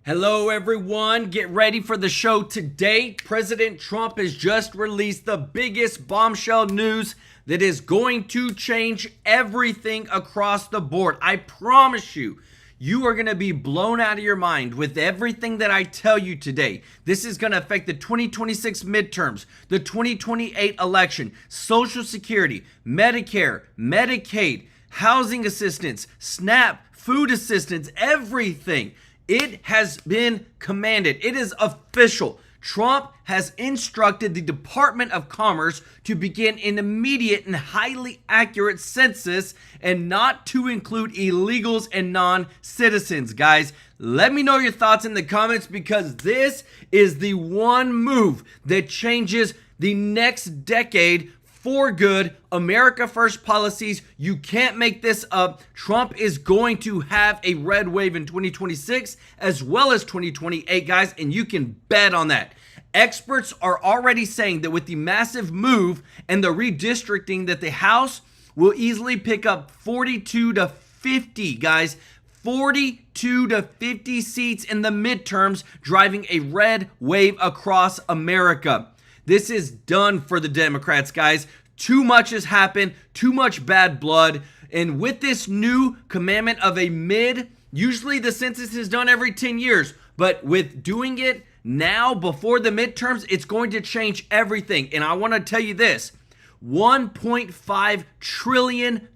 Hello everyone, get ready for the show today. President Trump has just released the biggest bombshell news that is going to change everything across the board. I promise you, you are going to be blown out of your mind with everything that I tell you today. This is going to affect the 2026 midterms, the 2028 election, Social Security, Medicare, Medicaid, housing assistance, SNAP, food assistance, everything. It has been commanded. It is official. Trump has instructed the Department of Commerce to begin an immediate and highly accurate census and not to include illegals and non-citizens. Guys, let me know your thoughts in the comments because this is the one move that changes the next decade for good. America First policies. You can't make this up. Trump is going to have a red wave in 2026 as well as 2028, guys, and you can bet on that. Experts are already saying that with the massive move and the redistricting that the House will easily pick up 42 to 50, guys. 42 to 50 seats in the midterms, driving a red wave across America. This is done for the Democrats, guys. Too much has happened, too much bad blood. And with this new commandment of a usually the census is done every 10 years, but with doing it now before the midterms, it's going to change everything. And I want to tell you this, $1.5 trillion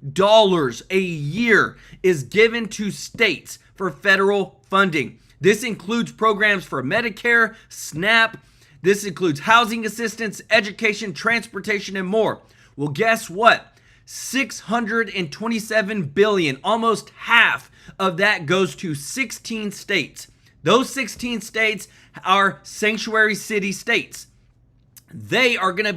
a year is given to states for federal funding. This includes programs for Medicare, SNAP. This includes housing assistance, education, transportation, and more. Well, guess what? $627 billion, almost half of that goes to 16 states. Those 16 states are sanctuary city states. They are going to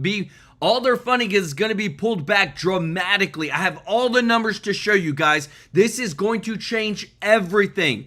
be all their funding is going to be pulled back dramatically. I have all the numbers to show you guys. This is going to change everything.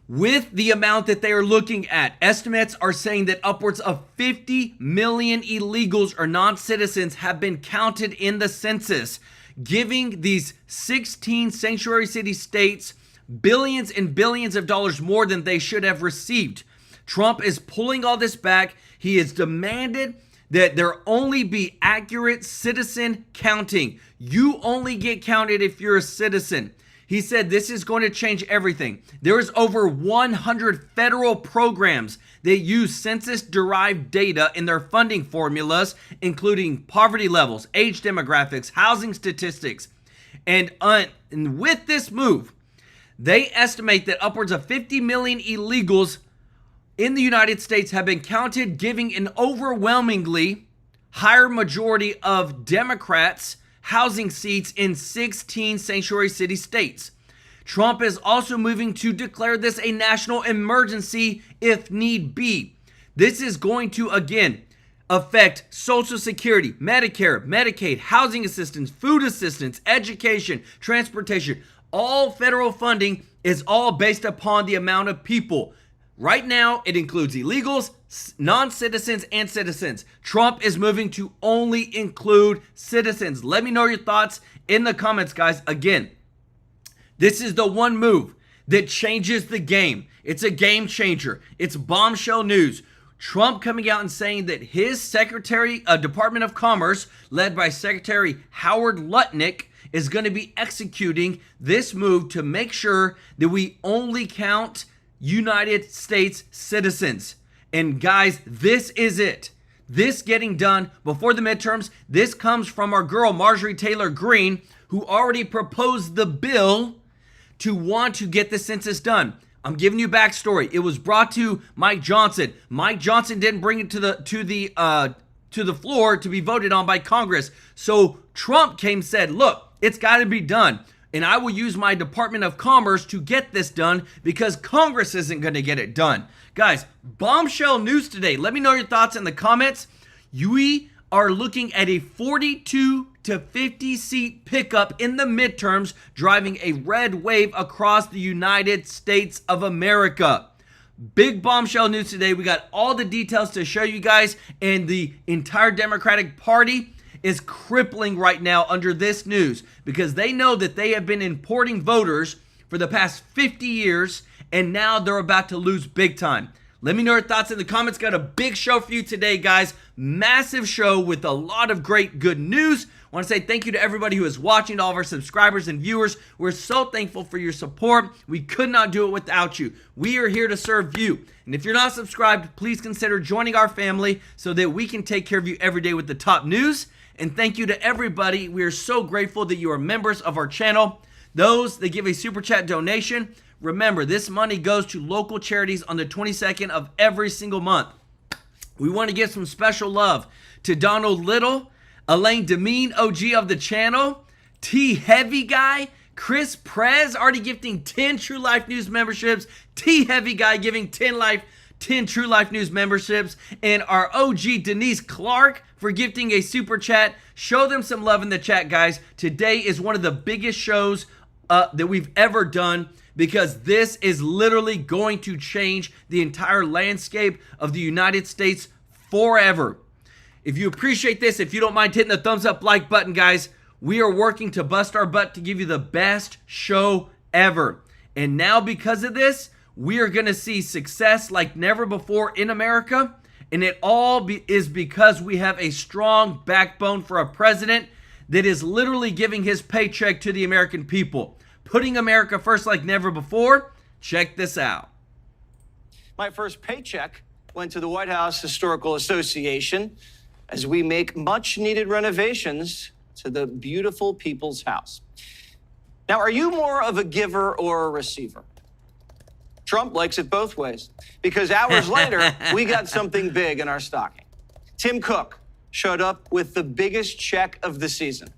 With the amount that they are looking at, estimates are saying that upwards of 50 million illegals or non-citizens have been counted in the census, giving these 16 sanctuary city states billions and billions of dollars more than they should have received. Trump is pulling all this back. He has demanded that there only be accurate citizen counting. You only get counted if you're a citizen. He said this is going to change everything. There is over 100 federal programs that use census-derived data in their funding formulas, including poverty levels, age demographics, housing statistics. And with this move, they estimate that upwards of 50 million illegals in the United States have been counted, giving an overwhelmingly higher majority of Democrats housing seats in 16 sanctuary city states. Trump is also moving to declare this a national emergency if need be. This is going to, again, affect Social Security, Medicare, Medicaid, housing assistance, food assistance, education, transportation. All federal funding is all based upon the amount of people. Right now, it includes illegals, non-citizens, and citizens. Trump is moving to only include citizens. Let me know your thoughts in the comments, guys. Again, this is the one move that changes the game. It's a game changer. It's bombshell news. Trump coming out and saying that his Department of Commerce, led by Secretary Howard Lutnick, is going to be executing this move to make sure that we only count United States citizens. And guys, this is it. This getting done before the midterms. This comes from our girl, Marjorie Taylor Greene, who already proposed the bill to want to get the census done. I'm giving you backstory. It was brought to Mike Johnson. Mike Johnson didn't bring it to the floor to be voted on by Congress. So Trump came and said, look, it's got to be done. And I will use my Department of Commerce to get this done because Congress isn't going to get it done. Guys, bombshell news today. Let me know your thoughts in the comments. We are looking at a 42 to 50 seat pickup in the midterms, driving a red wave across the United States of America. Big bombshell news today. We got all the details to show you guys, and the entire Democratic Party is crippling right now under this news because they know that they have been importing voters for the past 50 years and now they're about to lose big time. Let me know your thoughts in the comments. Got a big show for you today, guys. Massive show with a lot of great good news. I want to say thank you to everybody who is watching, to all of our subscribers and viewers. We're so thankful for your support. We could not do it without you. We are here to serve you. And if you're not subscribed, please consider joining our family so that we can take care of you every day with the top news. And thank you to everybody. We are so grateful that you are members of our channel. Those that give a super chat donation, remember, this money goes to local charities on the 22nd of every single month. We want to give some special love to Donald Little, Elaine Demeen, OG of the channel, T Heavy Guy, Chris Prez, already gifting 10 TrueLife News memberships, T Heavy Guy giving 10 TrueLife News memberships, and our OG Denise Clark for gifting a super chat. Show them some love in the chat, guys. Today is one of the biggest shows that we've ever done, because this is literally going to change the entire landscape of the United States forever. If you appreciate this, if you don't mind hitting the thumbs up like button, guys, we are working to bust our butt to give you the best show ever. And now because of this, we are going to see success like never before in America. And it all is because we have a strong backbone for a president that is literally giving his paycheck to the American people, putting America first like never before. Check this out. My first paycheck went to the White House Historical Association as we make much needed renovations to the beautiful People's House. Now, are you more of a giver or a receiver? Trump likes it both ways, because hours later, we got something big in our stocking. Tim Cook showed up with the biggest check of the season.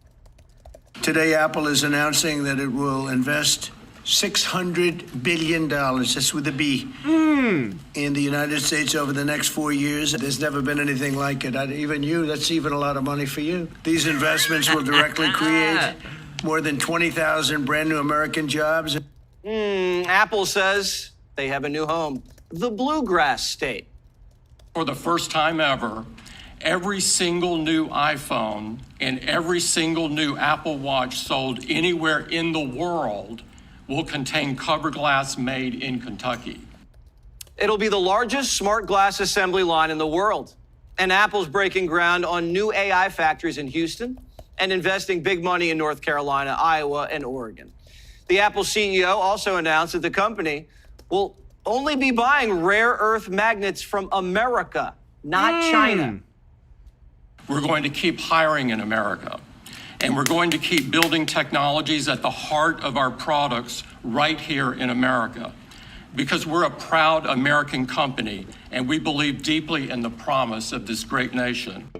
Today, Apple is announcing that it will invest $600 billion, that's with a B, in the United States over the next 4 years. There's never been anything like it. That's even a lot of money for you. These investments will directly create more than 20,000 brand new American jobs. Apple says they have a new home, the Bluegrass State. For the first time ever, every single new iPhone and every single new Apple Watch sold anywhere in the world will contain cover glass made in Kentucky. It'll be the largest smart glass assembly line in the world. And Apple's breaking ground on new AI factories in Houston and investing big money in North Carolina, Iowa, and Oregon. The Apple CEO also announced that the company will only be buying rare earth magnets from America, not China. We're going to keep hiring in America, and we're going to keep building technologies at the heart of our products right here in America, because we're a proud American company, and we believe deeply in the promise of this great nation.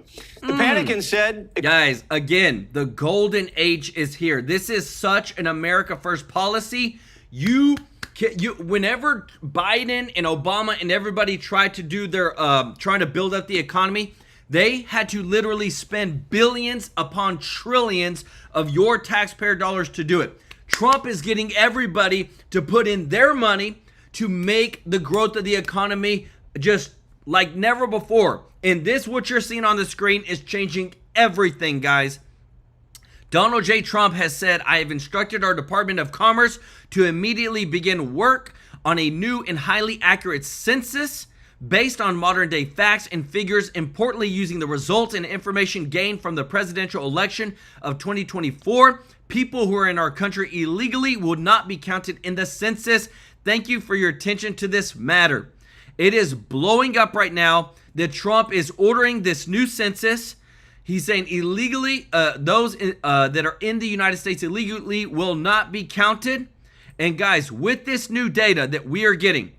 The Pentagon said... Guys, again, the golden age is here. This is such an America First policy. Whenever Biden and Obama and everybody tried to do their, trying to build up the economy, they had to literally spend billions upon trillions of your taxpayer dollars to do it. Trump is getting everybody to put in their money to make the growth of the economy just like never before. And this, what you're seeing on the screen, is changing everything, guys. Donald J. Trump has said, I have instructed our Department of Commerce to immediately begin work on a new and highly accurate census based on modern day facts and figures, importantly using the results and information gained from the presidential election of 2024. People who are in our country illegally will not be counted in the census. Thank you for your attention to this matter. It is blowing up right now that Trump is ordering this new census. He's saying illegally, those that are in the United States illegally will not be counted. And guys, with this new data that we are getting,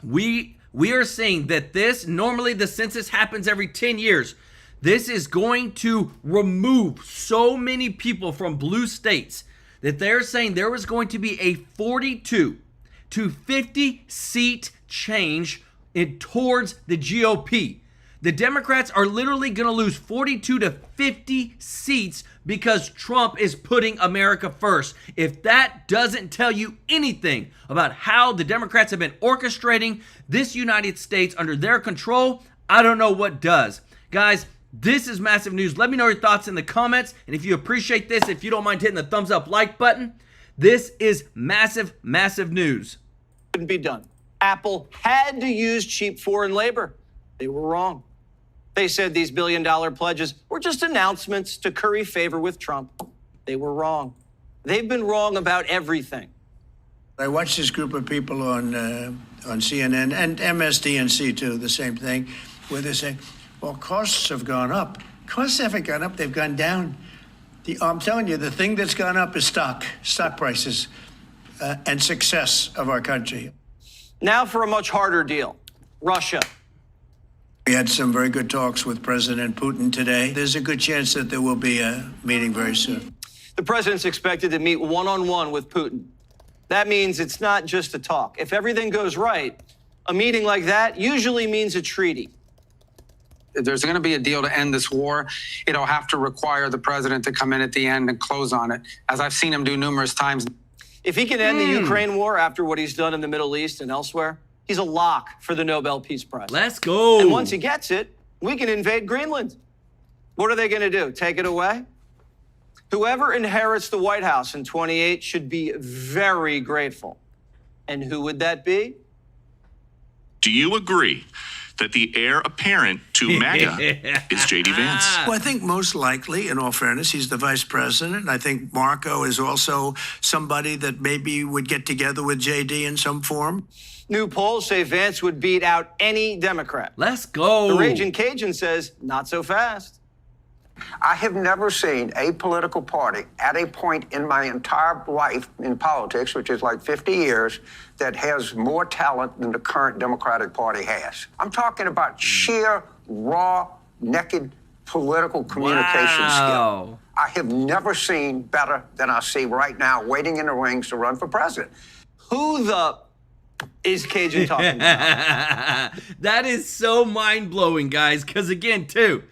we are seeing that normally the census happens every 10 years. This is going to remove so many people from blue states that they're saying there was going to be a 42 to 50 seat change towards the GOP. The Democrats are literally going to lose 42 to 50 seats because Trump is putting America first. If that doesn't tell you anything about how the Democrats have been orchestrating this United States under their control, I don't know what does. Guys, this is massive news. Let me know your thoughts in the comments. And if you appreciate this, if you don't mind hitting the thumbs up like button, this is massive, massive news. couldn't be done. Apple had to use cheap foreign labor. They were wrong. They said these billion-dollar pledges were just announcements to curry favor with Trump. They were wrong. They've been wrong about everything. I watched this group of people on CNN and MSDNC too, the same thing, where they say, well, costs have gone up. Costs haven't gone up, they've gone down. I'm telling you, the thing that's gone up is stock prices and success of our country. Now for a much harder deal, Russia. We had some very good talks with President Putin today. There's a good chance that there will be a meeting very soon. The president's expected to meet one-on-one with Putin. That means it's not just a talk. If everything goes right, a meeting like that usually means a treaty. If there's going to be a deal to end this war, it'll have to require the president to come in at the end and close on it, as I've seen him do numerous times. If he can end the Ukraine war after what he's done in the Middle East and elsewhere, he's a lock for the Nobel Peace Prize. Let's go. And once he gets it, we can invade Greenland. What are they going to do? Take it away? Whoever inherits the White House in 28 should be very grateful. And who would that be? Do you agree that the heir apparent to MAGA is J.D. Vance? Well, I think most likely, in all fairness, he's the vice president. I think Marco is also somebody that maybe would get together with J.D. in some form. New polls say Vance would beat out any Democrat. Let's go. The Raging Cajun says, not so fast. I have never seen a political party at a point in my entire life in politics, which is like 50 years, that has more talent than the current Democratic Party has. I'm talking about sheer, raw, naked political communication skill. I have never seen better than I see right now, waiting in the wings to run for president. Who the is Cajun talking about? That is so mind-blowing, guys, because again, too,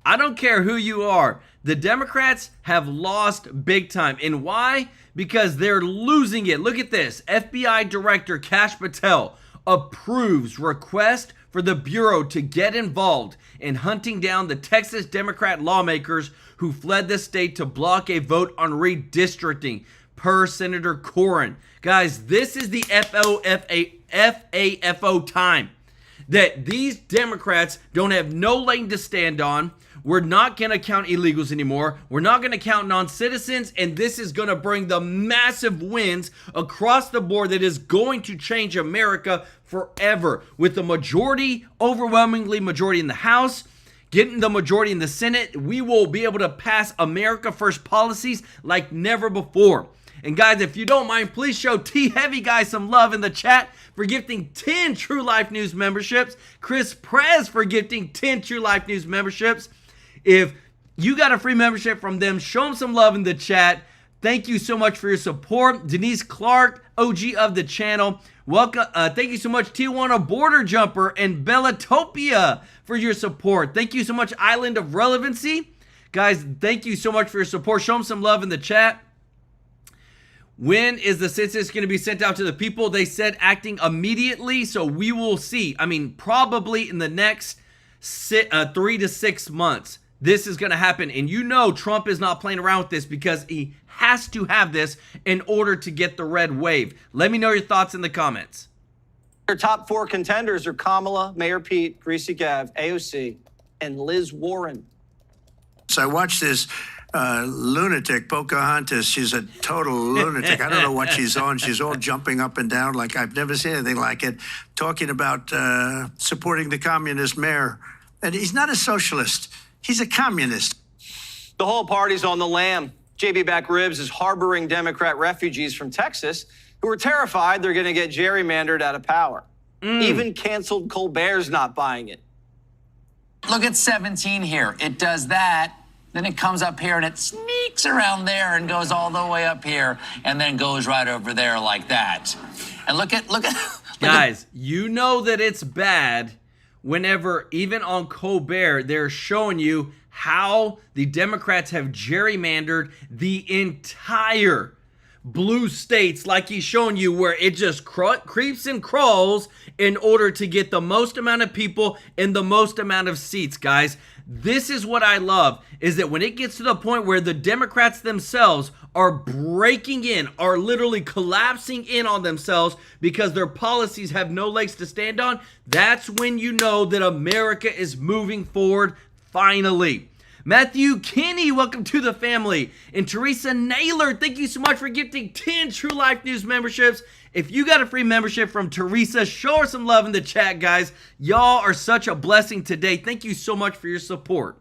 I don't care who you are. The Democrats have lost big time. And why? Because they're losing it. Look at this. FBI Director Kash Patel approves request for the Bureau to get involved in hunting down the Texas Democrat lawmakers who fled the state to block a vote on redistricting, per Senator Corrin. Guys, this is the FAFO time. That these Democrats don't have no lane to stand on. We're not going to count illegals anymore. We're not going to count non-citizens, and this is going to bring the massive wins across the board that is going to change America forever. With the majority, overwhelmingly majority in the House, getting the majority in the Senate, we will be able to pass America First policies like never before. And guys, if you don't mind, please show T-Heavy Guy some love in the chat for gifting 10 TrueLife News memberships. Chris Prez for gifting 10 TrueLife News memberships. If you got a free membership from them, show them some love in the chat. Thank you so much for your support. Denise Clark, OG of the channel. Welcome. Thank you so much, Tijuana Border Jumper and Bellatopia for your support. Thank you so much, Island of Relevancy. Guys, thank you so much for your support. Show them some love in the chat. When is the census going to be sent out to the people? They said acting immediately, so we will see. I mean, probably in the next 3 to 6 months. This is going to happen, and you know Trump is not playing around with this because he has to have this in order to get the red wave. Let me know your thoughts in the comments. Their top 4 contenders are Kamala, Mayor Pete, Greasy Gav, AOC, and Liz Warren. So I watched this lunatic, Pocahontas. She's a total lunatic. I don't know what she's on. She's all jumping up and down like I've never seen anything like it, talking about supporting the communist mayor. And he's not a socialist. He's a communist. The whole party's on the lam. JB Back Ribs is harboring Democrat refugees from Texas who are terrified they're going to get gerrymandered out of power. Even canceled Colbert's not buying it. Look at 17 here. It does that. Then it comes up here and it sneaks around there and goes all the way up here and then goes right over there like that. And look at Guys, you know that it's bad whenever, even on Colbert, they're showing you how the Democrats have gerrymandered the entire blue states, like he's showing you, where it just creeps and crawls in order to get the most amount of people and the most amount of seats, guys. This is what I love, is that when it gets to the point where the Democrats themselves are breaking in, are literally collapsing in on themselves because their policies have no legs to stand on, that's when you know that America is moving forward finally. Matthew Kinney, welcome to the family. And Teresa Naylor, thank you so much for gifting 10 TrueLife News memberships. If you got a free membership from Teresa, show her some love in the chat, guys. Y'all are such a blessing today. Thank you so much for your support.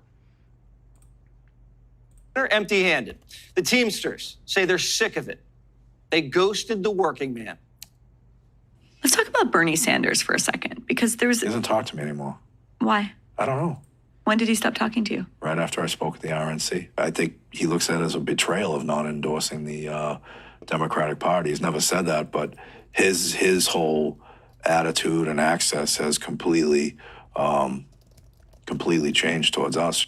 They're empty-handed. The Teamsters say they're sick of it. They ghosted the working man. Let's talk about Bernie Sanders for a second, because He doesn't talk to me anymore. Why? I don't know. When did he stop talking to you? Right after I spoke at the RNC. I think he looks at it as a betrayal of not endorsing the Democratic Party. He's never said that, but his whole attitude and access has completely changed towards us.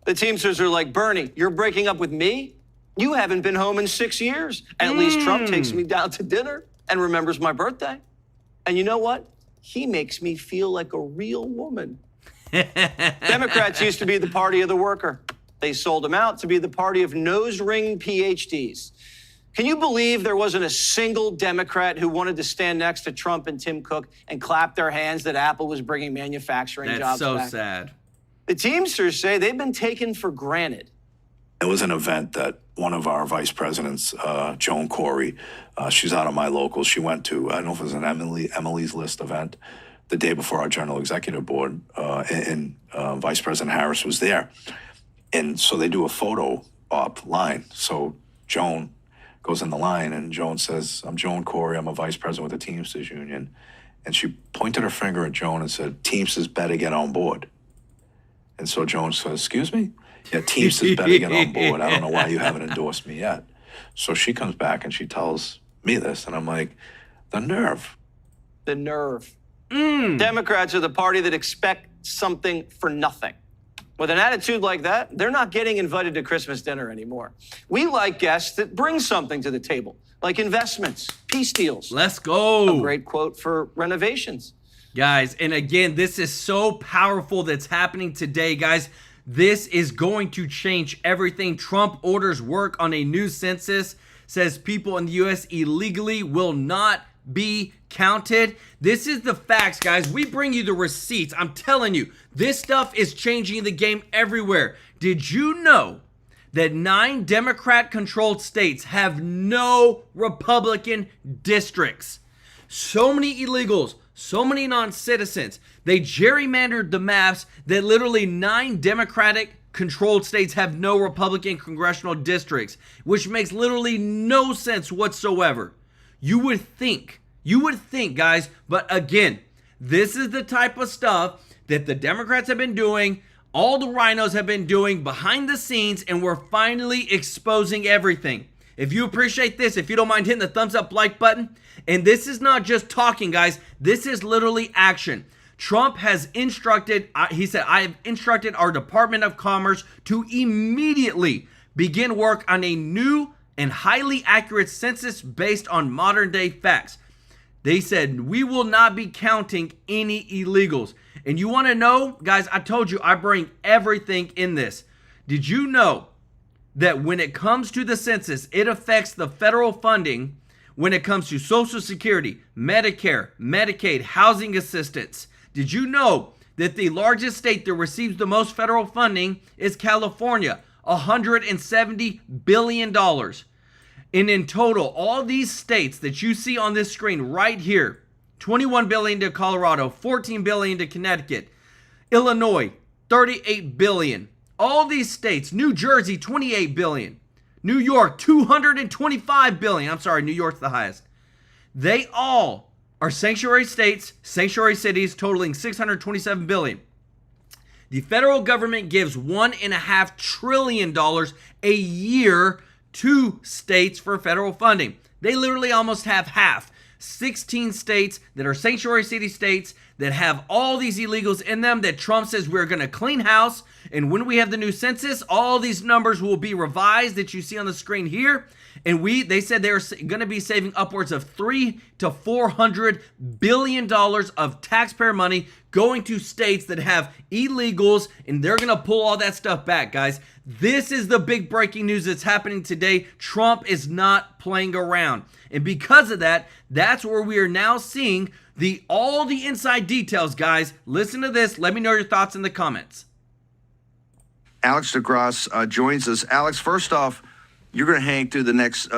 The Teamsters are like, Bernie, you're breaking up with me? You haven't been home in 6 years. At least Trump takes me down to dinner and remembers my birthday. And you know what? He makes me feel like a real woman. Democrats used to be the party of the worker. They sold them out to be the party of nose-ring PhDs. Can you believe there wasn't a single Democrat who wanted to stand next to Trump and Tim Cook and clap their hands that Apple was bringing manufacturing jobs back? That's so sad. The Teamsters say they've been taken for granted. It was an event that one of our vice presidents, Joan Corey, she's out of my local, she went to, I don't know if it was an Emily's List event, the day before our general executive board, and Vice President Harris was there. And so they do a photo op line. So Joan goes in the line and Joan says, I'm Joan Corey, I'm a vice president with the Teamsters Union. And she pointed her finger at Joan and said, Teamsters better get on board. And so Joan says, excuse me? Yeah, Teamsters better get on board. I don't know why you haven't endorsed me yet. So she comes back and she tells me this, and I'm like, the nerve. The nerve. Democrats are the party that expect something for nothing. With an attitude like that, they're not getting invited to Christmas dinner anymore. We like guests that bring something to the table, like investments, peace deals. Let's go. A great quote for renovations. Guys, and again, this is so powerful that's happening today, guys. This is going to change everything. Trump orders work on a new census, says people in the U.S. illegally will not be counted. This is the facts, guys. We bring you the receipts. I'm telling you, this stuff is changing the game everywhere. Did you know that 9 Democrat-controlled states have no Republican districts? So many illegals, so many non-citizens. They gerrymandered the maps that literally 9 Democratic-controlled states have no Republican congressional districts, which makes literally no sense whatsoever. You would think, guys, but again, this is the type of stuff that the Democrats have been doing, all the rhinos have been doing behind the scenes, and we're finally exposing everything. If you appreciate this, if you don't mind hitting the thumbs up like button, and this is not just talking, guys, this is literally action. Trump has instructed, he said, I have instructed our Department of Commerce to immediately begin work on a new and highly accurate census based on modern day facts. They said, we will not be counting any illegals. And you want to know, guys, I told you I bring everything in this. Did you know that when it comes to the census, it affects the federal funding when it comes to Social Security, Medicare, Medicaid, housing assistance? Did you know that the largest state that receives the most federal funding is California, $170 billion? And in total, all these states that you see on this screen right here, $21 billion to Colorado, $14 billion to Connecticut, Illinois, $38 billion. All these states, New Jersey, $28 billion, New York, $225 billion. I'm sorry, New York's the highest. They all are sanctuary states, sanctuary cities, totaling $627 billion. The federal government gives $1.5 trillion a year to states for federal funding. They literally almost have half. 16 states that are sanctuary city states that have all these illegals in them that Trump says we're going to clean house. And when we have the new census, all these numbers will be revised that you see on the screen here. And they said they're going to be saving upwards of $300 to $400 billion of taxpayer money going to states that have illegals, and they're going to pull all that stuff back, guys. This is the big breaking news that's happening today. Trump is not playing around. And because of that, that's where we are now seeing all the inside details, guys. Listen to this. Let me know your thoughts in the comments. Alex DeGrasse joins us. Alex, first off, you're going to hang through the next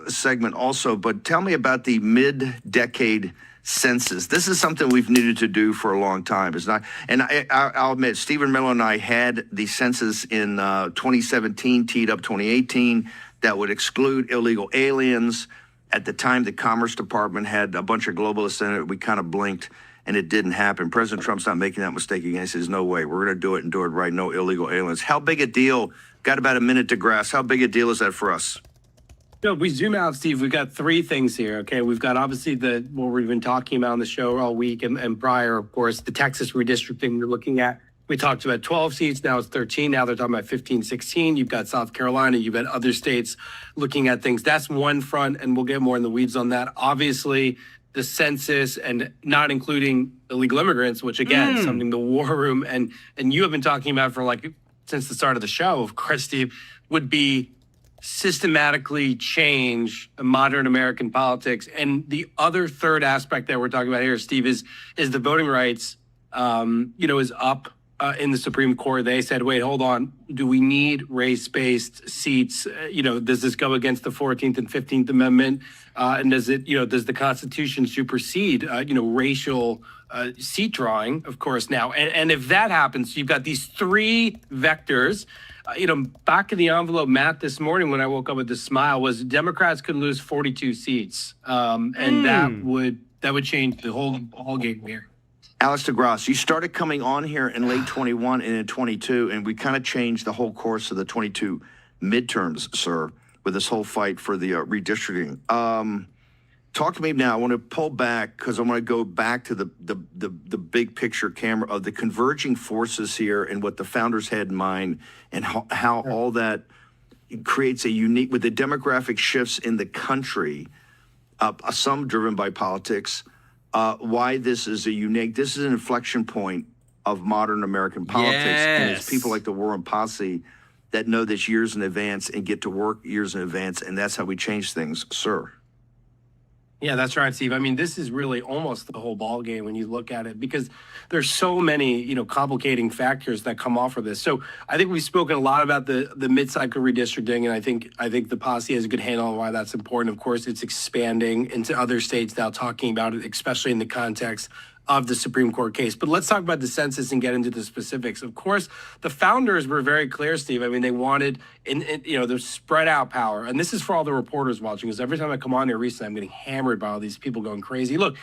segment also, but tell me about the mid-decade census. This is something we've needed to do for a long time. It's not, and I'll admit, Stephen Miller and I had the census in 2017, teed up 2018, that would exclude illegal aliens. At the time, the Commerce Department had a bunch of globalists in it. We kind of blinked, and it didn't happen. President Trump's not making that mistake again. He says, no way, we're going to do it and do it right. No illegal aliens. How big a deal? Got about a minute to grasp. How big a deal is that for us? No, we zoom out, Steve. We've got three things here. Okay, we've got obviously what we've been talking about on the show all week and prior, of course, the Texas redistricting we're looking at. We talked about 12 seats. Now it's 13. Now they're talking about 15, 16. You've got South Carolina. You've got other states looking at things. That's one front, and we'll get more in the weeds on that. Obviously, the census and not including illegal immigrants, which again, something the war room and you have been talking about for since the start of the show, of course, Steve, would be systematically change modern American politics. And the other third aspect that we're talking about here, Steve, is the voting rights, is up in the Supreme Court. They said, wait, hold on. Do we need race-based seats? Does this go against the 14th and 15th Amendment? And does the Constitution supersede, racial seat drawing, of course, now? And if that happens, you've got these three vectors. Back of the envelope math this morning when I woke up with a smile was Democrats could lose 42 seats. And that would change the whole game here. Alex DeGrasse, you started coming on here in late 21 and in 22, and we kind of changed the whole course of the 22 midterms, sir, with this whole fight for the redistricting. Talk to me now. I want to pull back because I want to go back to the big picture camera of the converging forces here and what the founders had in mind and how all that creates a unique, with the demographic shifts in the country, some driven by politics, why this is this is an inflection point of modern American politics. Yes. And it's people like the War and Posse that know this years in advance and get to work years in advance. And that's how we change things, sir. Yeah, that's right, Steve. I mean, this is really almost the whole ball game when you look at it, because there's so many, complicating factors that come off of this. So I think we've spoken a lot about the mid-cycle redistricting, and I think the posse has a good handle on why that's important. Of course, it's expanding into other states now, talking about it, especially in the context of the Supreme Court case. But let's talk about the census and get into the specifics. Of course, the founders were very clear, Steve. I mean, they wanted, the spread out power. And this is for all the reporters watching, because every time I come on here recently, I'm getting hammered by all these people going crazy. Look,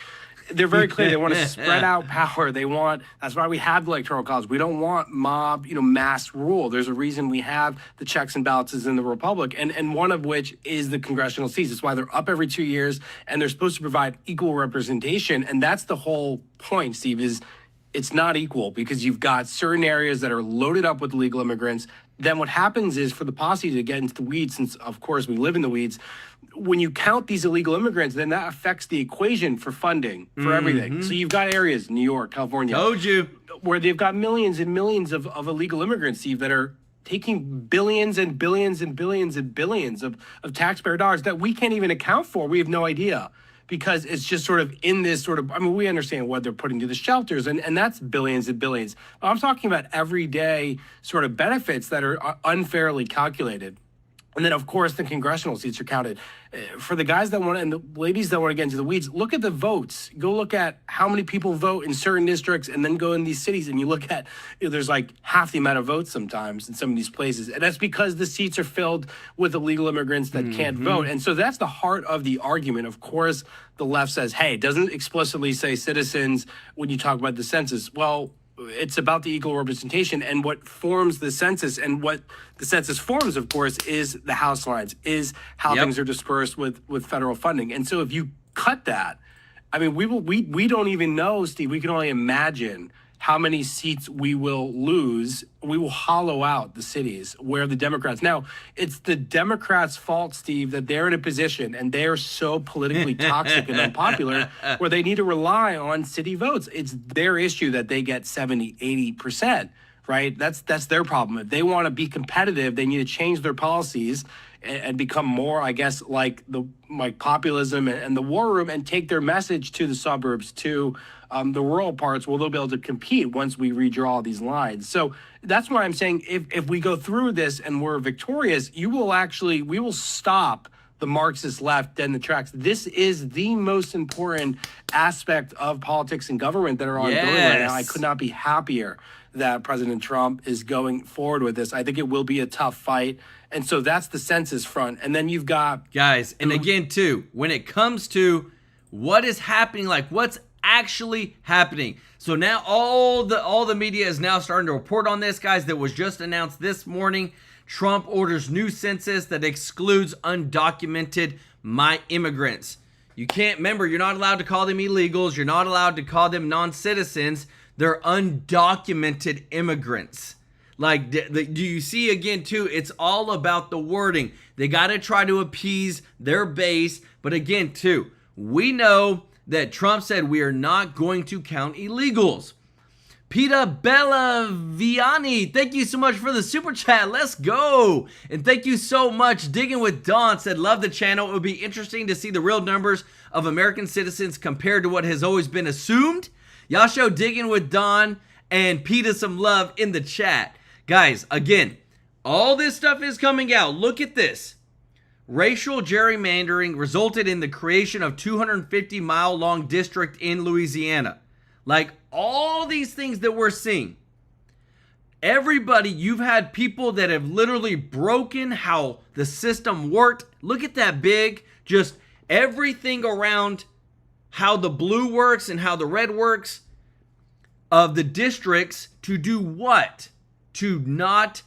they're very clear. They want to spread out power. That's why we have the Electoral College. We don't want mob, mass rule. There's a reason we have the checks and balances in the Republic, and one of which is the congressional seats. That's why they're up every 2 years, and they're supposed to provide equal representation. And that's the whole point, Steve, is it's not equal because you've got certain areas that are loaded up with illegal immigrants. Then what happens is for the posse to get into the weeds, since, of course, we live in the weeds, when you count these illegal immigrants, then that affects the equation for funding, for everything. So you've got areas, New York, California, told you, where they've got millions and millions of illegal immigrants, Steve, that are taking billions and billions and billions and billions of taxpayer dollars that we can't even account for. We have no idea, because it's just sort of in this sort of, we understand what they're putting to the shelters, and that's billions and billions. But I'm talking about everyday sort of benefits that are unfairly calculated. And then, of course, the congressional seats are counted. For the guys that want to, and the ladies that want to get into the weeds, look at the votes. Go look at how many people vote in certain districts, and then go in these cities, and you look at, there's like half the amount of votes sometimes in some of these places. And that's because the seats are filled with illegal immigrants that can't vote. And so that's the heart of the argument. Of course, the left says, hey, it doesn't explicitly say citizens when you talk about the census. Well, it's about the equal representation, and what forms the census, and what the census forms, of course, is the house lines, is how things are dispersed with federal funding. And so if you cut that, we don't even know, Steve, we can only imagine how many seats we will lose. We will hollow out the cities where the Democrats. Now, it's the Democrats' fault, Steve, that they're in a position and they're so politically toxic and unpopular where they need to rely on city votes. It's their issue that they get 70, 80%, right? That's their problem. If they want to be competitive, they need to change their policies and become more, I guess, like populism and the war room, and take their message to the suburbs, to the rural parts, where they'll be able to compete once we redraw these lines. So that's why I'm saying if we go through this and we're victorious, we will stop the Marxist left dead in the tracks. This is the most important aspect of politics and government that are ongoing right now. I could not be happier that President Trump is going forward with this. I think it will be a tough fight. And so that's the census front. And then you've got... Guys, and again, too, when it comes to what is happening, like what's actually happening. So now all the media is now starting to report on this, guys. That was just announced this morning. Trump orders new census that excludes undocumented immigrants. You can't, remember, you're not allowed to call them illegals. You're not allowed to call them non-citizens. They're undocumented immigrants. Like, do you see, again, too, it's all about the wording. They got to try to appease their base. But again, too, we know that Trump said we are not going to count illegals. Pita Bellaviani, thank you so much for the super chat. Let's go. And thank you so much. Digging with Dawn said, love the channel. It would be interesting to see the real numbers of American citizens compared to what has always been assumed. Y'all show Digging with Dawn and Pita some love in the chat. Guys, again, all this stuff is coming out. Look at this. Racial gerrymandering resulted in the creation of 250-mile-long district in Louisiana. Like, all these things that we're seeing. Everybody, you've had people that have literally broken how the system worked. Look at that big, just everything around how the blue works and how the red works of the districts to do what? To not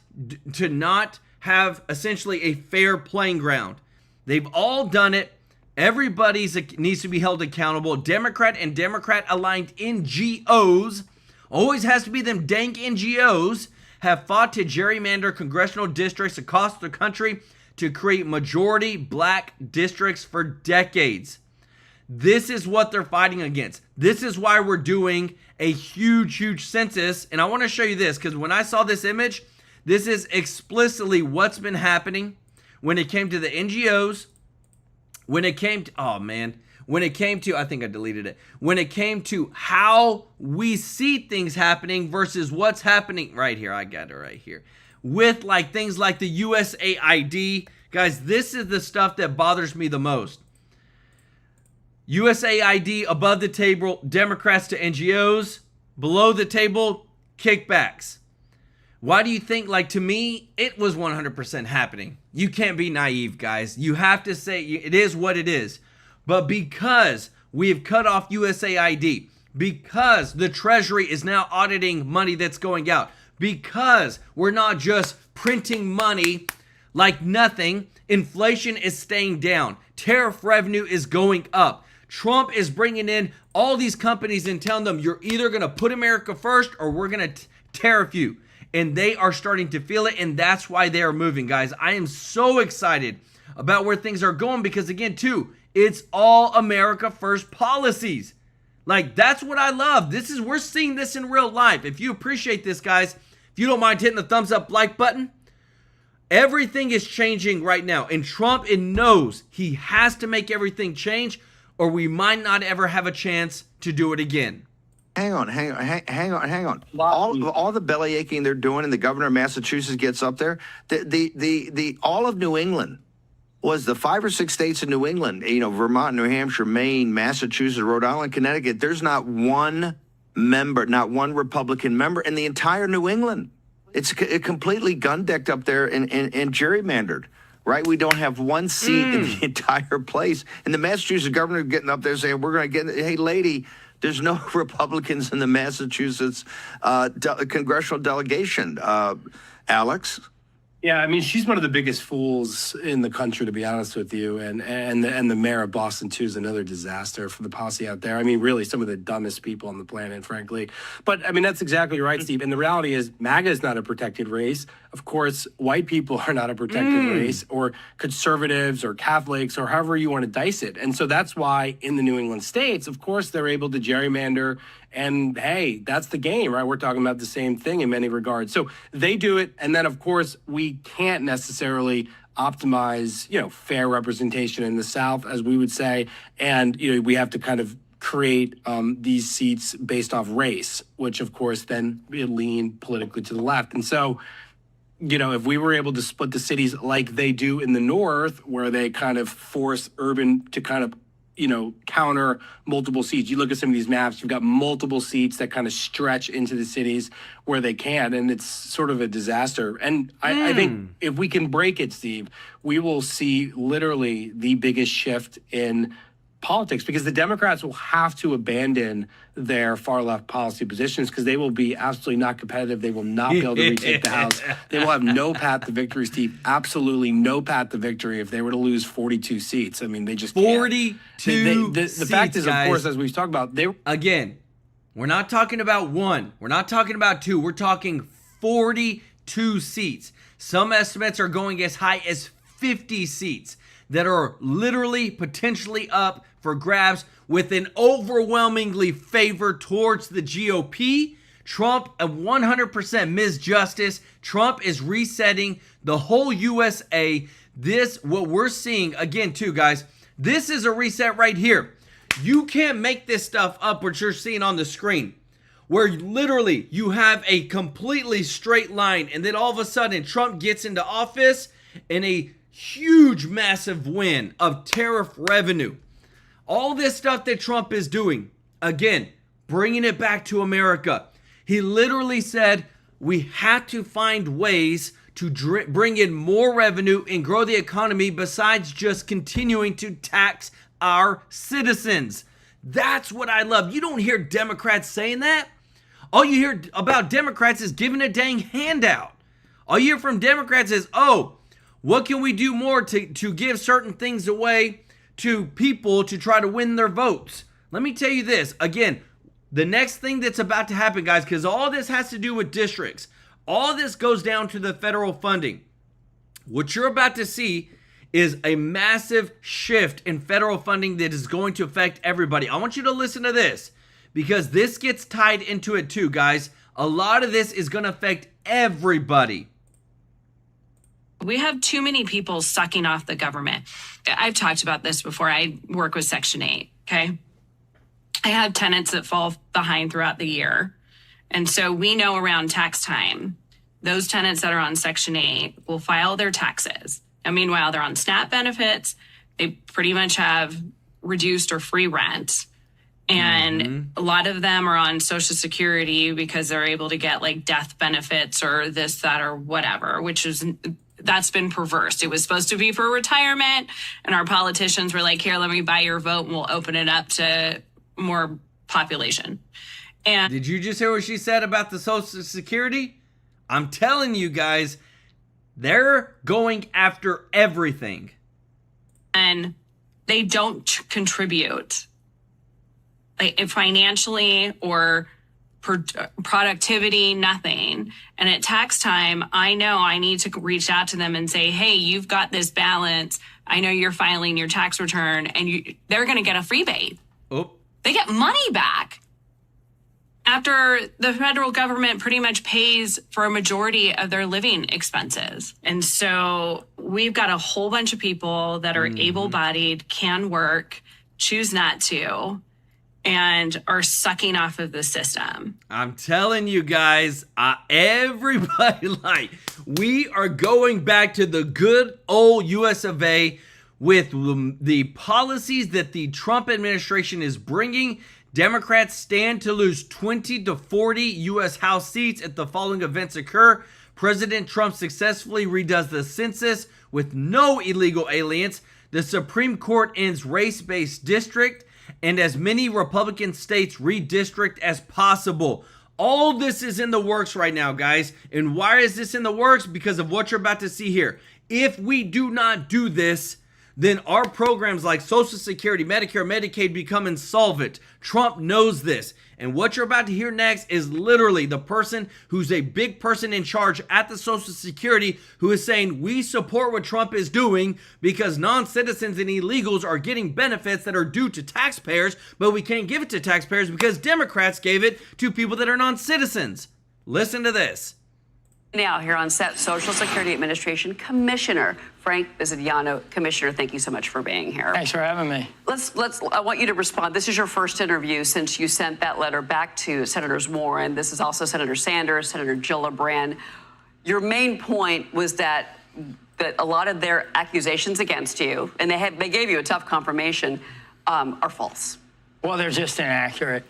have essentially a fair playing ground. They've all done it. Everybody needs to be held accountable. Democrat and Democrat-aligned NGOs, always has to be them dank NGOs, have fought to gerrymander congressional districts across the country to create majority black districts for decades. This is what they're fighting against. This is why we're doing a huge census. And I want to show you this, because when I saw this image, this is explicitly what's been happening when it came to the NGOs, when it came to, I think I deleted it. When it came to how we see things happening versus what's happening right here. I got it right here. With like things like the USAID. Guys, this is the stuff that bothers me the most. USAID above the table, Democrats to NGOs. Below the table, kickbacks. Why do you think, like, to me, it was 100% happening? You can't be naive, guys. You have to say it is what it is. But because we have cut off USAID, because the Treasury is now auditing money that's going out, because we're not just printing money like nothing, inflation is staying down, tariff revenue is going up. Trump is bringing in all these companies and telling them, you're either going to put America first or we're going to tariff you. And they are starting to feel it, and that's why they are moving, guys. I am so excited about where things are going because, again, too, it's all America first policies. Like, that's what I love. We're seeing this in real life. If you appreciate this, guys, if you don't mind hitting the thumbs up like button, everything is changing right now. And Trump, it knows he has to make everything change or we might not ever have a chance to do it again. Hang on. All the belly aching they're doing, and the governor of Massachusetts gets up there. The all of New England was the 5 or 6 states in New England. You know, Vermont, New Hampshire, Maine, Massachusetts, Rhode Island, Connecticut. There's not one member, not one Republican member in the entire New England. It's completely gun decked up there and gerrymandered. Right, we don't have one seat in the entire place, and the Massachusetts governor getting up there saying, "We're going to get." Hey, lady. There's no Republicans in the Massachusetts congressional delegation. Alex, Yeah, I mean, she's one of the biggest fools in the country, to be honest with you. And the mayor of Boston, too, is another disaster for the posse out there. I mean, really, some of the dumbest people on the planet, frankly. But, I mean, that's exactly right, Steve. And the reality is MAGA is not a protected race. Of course, white people are not a protected race, or conservatives or Catholics, or however you want to dice it. And so that's why in the New England states, of course, they're able to gerrymander. And hey, that's the game, right? We're talking about the same thing in many regards. So they do it. And then, of course, we can't necessarily optimize, fair representation in the South, as we would say. And, we have to kind of create these seats based off race, which, of course, then lean politically to the left. And so, if we were able to split the cities like they do in the North, where they kind of force urban to kind of counter multiple seats. You look at some of these maps, you've got multiple seats that kind of stretch into the cities where they can, and it's sort of a disaster. And I think if we can break it, Steve, we will see literally the biggest shift in politics, because the Democrats will have to abandon their far left policy positions, because they will be absolutely not competitive. They will not be able to retake the House. They will have no path to victory, Steve. Absolutely no path to victory if they were to lose 42 seats. I mean, they just 42 can't. The seats, fact is, guys. Of course, as we've talked about, again, we're not talking about one. We're not talking about two. We're talking 42 seats. Some estimates are going as high as 50 seats that are literally potentially up for grabs, with an overwhelmingly favor towards the GOP. Trump, a 100% misjustice. Trump is resetting the whole USA. What we're seeing, again, too, guys, this is a reset right here. You can't make this stuff up, what you're seeing on the screen, where literally you have a completely straight line, and then all of a sudden Trump gets into office and a huge, massive win of tariff revenue. All this stuff that Trump is doing, again, bringing it back to America. He literally said we have to find ways to bring in more revenue and grow the economy besides just continuing to tax our citizens. That's what I love. You don't hear Democrats saying that. All you hear about Democrats is giving a dang handout. All you hear from Democrats is, what can we do more to give certain things away to people to try to win their votes? Let me tell you this. Again, the next thing that's about to happen, guys, because all this has to do with districts. All this goes down to the federal funding. What you're about to see is a massive shift in federal funding that is going to affect everybody. I want you to listen to this, because this gets tied into it too, guys. A lot of this is going to affect everybody. We have too many people sucking off the government. I've talked about this before. I work with Section 8, okay? I have tenants that fall behind throughout the year. And so we know around tax time, those tenants that are on Section 8 will file their taxes. And meanwhile, they're on SNAP benefits. They pretty much have reduced or free rent. And a lot of them are on Social Security because they're able to get like death benefits or this, that, or whatever, that's been perverse. It was supposed to be for retirement, and our politicians were like, here, let me buy your vote and we'll open it up to more population. And did you just hear what she said about the Social Security? I'm telling you guys, they're going after everything. And they don't contribute like financially or productivity, nothing. And at tax time, I know I need to reach out to them and say, hey, you've got this balance. I know you're filing your tax return, and they're going to get a rebate. They get money back after the federal government pretty much pays for a majority of their living expenses. And so we've got a whole bunch of people that are able-bodied, can work, choose not to, and are sucking off of the system. I'm telling you guys, everybody, we are going back to the good old US of A with the policies that the Trump administration is bringing. Democrats stand to lose 20 to 40 U.S. House seats if the following events occur. President Trump successfully redoes the census with no illegal aliens. The Supreme Court ends race-based district, and as many Republican states redistrict as possible. All this is in the works right now, guys. And why is this in the works? Because of what you're about to see here. If we do not do this, then our programs like Social Security, Medicare, Medicaid become insolvent. Trump knows this. And what you're about to hear next is literally the person who's a big person in charge at the Social Security who is saying, we support what Trump is doing because non-citizens and illegals are getting benefits that are due to taxpayers, but we can't give it to taxpayers because Democrats gave it to people that are non-citizens. Listen to this. Now here on set, Social Security Administration Commissioner Frank Bisignano. Commissioner, thank you so much for being here. Thanks for having me. I want you to respond. This is your first interview since you sent that letter back to Senators Warren. This is also Senator Sanders, Senator Gillibrand. Your main point was that a lot of their accusations against you, and they gave you a tough confirmation, are false. Well, they're just inaccurate.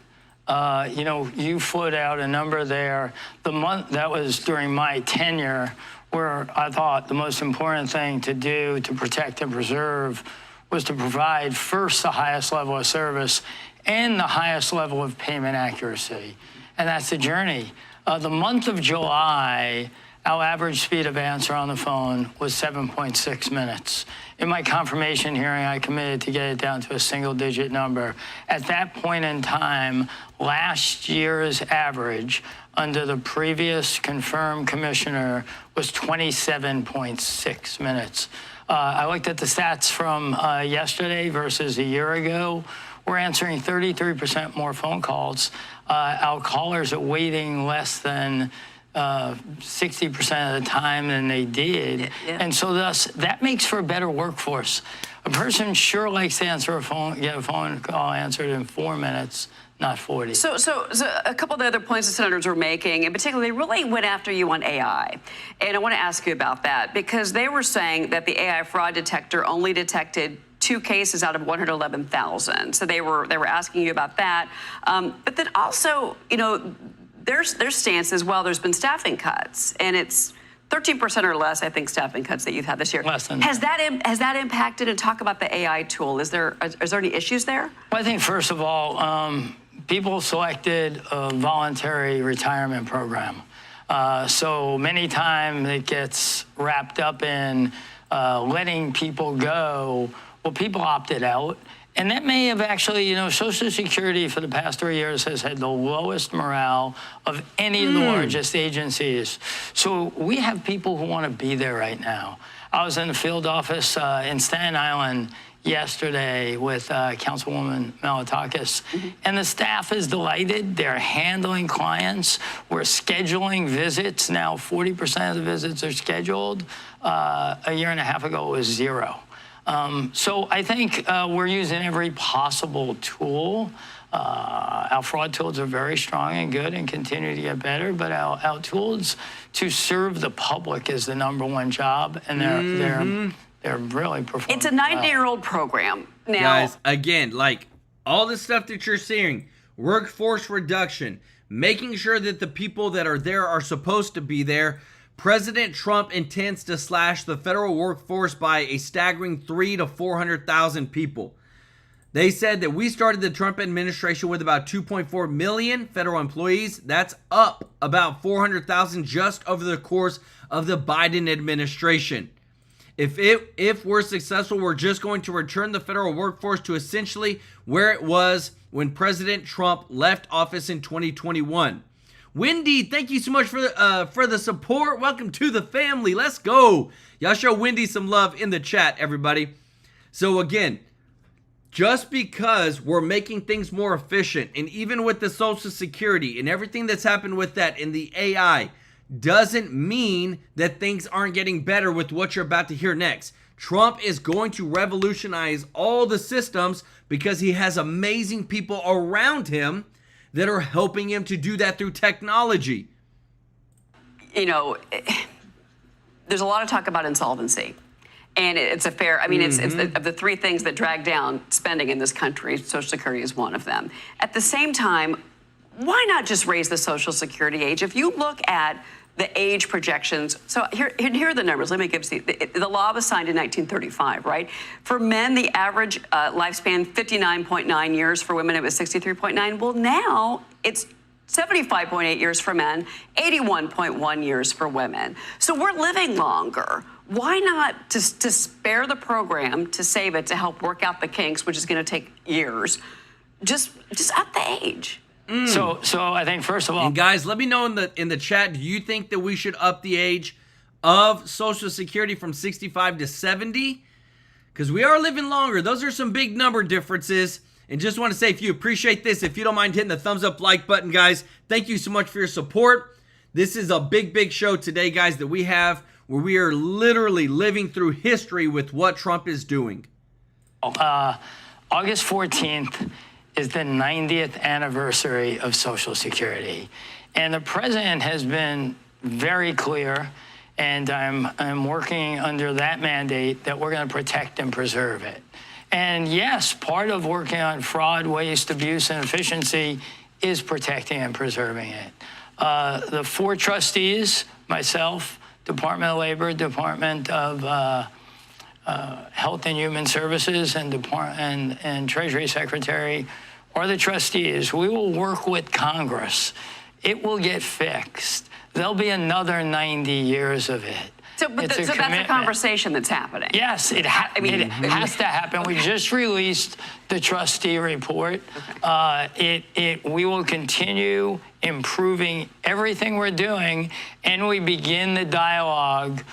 You float out a number there. The month that was during my tenure, where I thought the most important thing to do to protect and preserve was to provide first the highest level of service and the highest level of payment accuracy. And that's the journey. The month of July, our average speed of answer on the phone was 7.6 minutes. In my confirmation hearing, I committed to get it down to a single-digit number. At that point in time, last year's average under the previous confirmed commissioner was 27.6 minutes. I looked at the stats from yesterday versus a year ago. We're answering 33% more phone calls. Our callers are waiting less than 60% of the time than they did. Yeah. And so thus, that makes for a better workforce. A person sure likes to get a phone call answered in 4 minutes, not 40. So a couple of the other points the senators were making, in particular, they really went after you on AI. And I want to ask you about that, because they were saying that the AI fraud detector only detected 2 cases out of 111,000. So they were asking you about that. But then also, their stance is, well, there's been staffing cuts, and it's 13% or less, I think, staffing cuts that you've had this year. Less than. Has that impacted? And talk about the AI tool. Is there any issues there? Well, I think first of all, people selected a voluntary retirement program. So many times it gets wrapped up in letting people go. Well, people opted out. And that may have actually, Social Security for the past 3 years has had the lowest morale of any of the largest agencies. So we have people who want to be there right now. I was in the field office in Staten Island yesterday with Councilwoman Malatakis, and the staff is delighted. They're handling clients. We're scheduling visits. Now 40% of the visits are scheduled. A year and a half ago, it was 0. So I think we're using every possible tool. Our fraud tools are very strong and good and continue to get better, but our tools to serve the public is the #1 job, and they're really performing. It's a 90-year-old program. Now, guys, again, like all the stuff that you're seeing, workforce reduction, making sure that the people that are there are supposed to be there. President Trump intends to slash the federal workforce by a staggering 300,000 to 400,000 people. They said that we started the Trump administration with about 2.4 million federal employees. That's up about 400,000 just over the course of the Biden administration. If we're successful, we're just going to return the federal workforce to essentially where it was when President Trump left office in 2021. Wendy, thank you so much for the support. Welcome to the family. Let's go. Y'all show Wendy some love in the chat, everybody. So again, just because we're making things more efficient, and even with the Social Security and everything that's happened with that and the AI, doesn't mean that things aren't getting better with what you're about to hear next. Trump is going to revolutionize all the systems because he has amazing people around him that are helping him to do that through technology. There's a lot of talk about insolvency. And it's a fair, it's of the 3 things that drag down spending in this country, Social Security is one of them. At the same time, why not just raise the Social Security age? If you look at the age projections, so here are the numbers. Let me give you, the law was signed in 1935, right? For men, the average lifespan, 59.9 years. For women, it was 63.9. Well, now it's 75.8 years for men, 81.1 years for women. So we're living longer. Why not to spare the program, to save it, to help work out the kinks, which is going to take years, just up the age? So I think, first of all, and guys, let me know in the chat, do you think that we should up the age of Social Security from 65 to 70? Because we are living longer. Those are some big number differences. And just want to say, if you appreciate this, if you don't mind hitting the thumbs up like button, guys, thank you so much for your support. This is a big show today, guys, that we have where we are literally living through history with what Trump is doing. August 14th is the 90th anniversary of Social Security. And the president has been very clear, and I'm working under that mandate that we're going to protect and preserve it. And yes, part of working on fraud, waste, abuse, and efficiency is protecting and preserving it. The 4 trustees, myself, Department of Labor, Department of Health and Human Services, and Treasury Secretary are the trustees. We will work with Congress. It will get fixed. There'll be another 90 years of it. So that's a conversation that's happening. Yes, it has to happen. We just released the trustee report. We will continue improving everything we're doing, and we begin the dialogue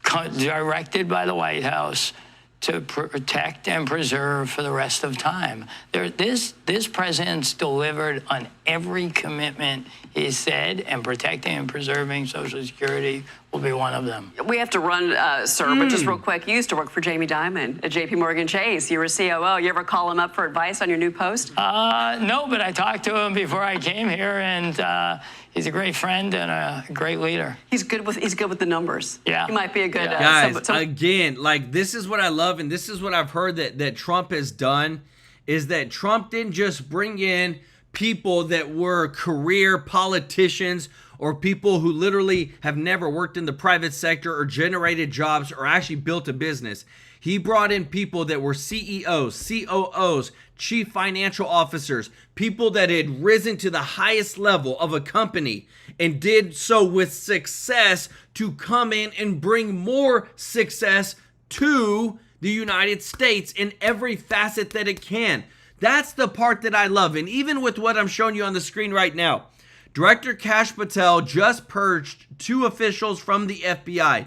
directed by the White House to protect and preserve for the rest of time. This president's delivered on every commitment he said, and protecting and preserving Social Security will be one of them. We have to run, sir, but just real quick, you used to work for Jamie Dimon at JP Morgan Chase. You were COO. You ever call him up for advice on your new post? No, but I talked to him before I came here, and he's a great friend and a great leader. He's good with the numbers. Yeah. He might be a good... Guys, again, like, this is what I love, and this is what I've heard that Trump has done, is that Trump didn't just bring in people that were career politicians or people who literally have never worked in the private sector or generated jobs or actually built a business. He brought in people that were CEOs, COOs, chief financial officers, people that had risen to the highest level of a company and did so with success to come in and bring more success to the United States in every facet that it can. That's the part that I love. And even with what I'm showing you on the screen right now, Director Kash Patel just purged 2 officials from the FBI.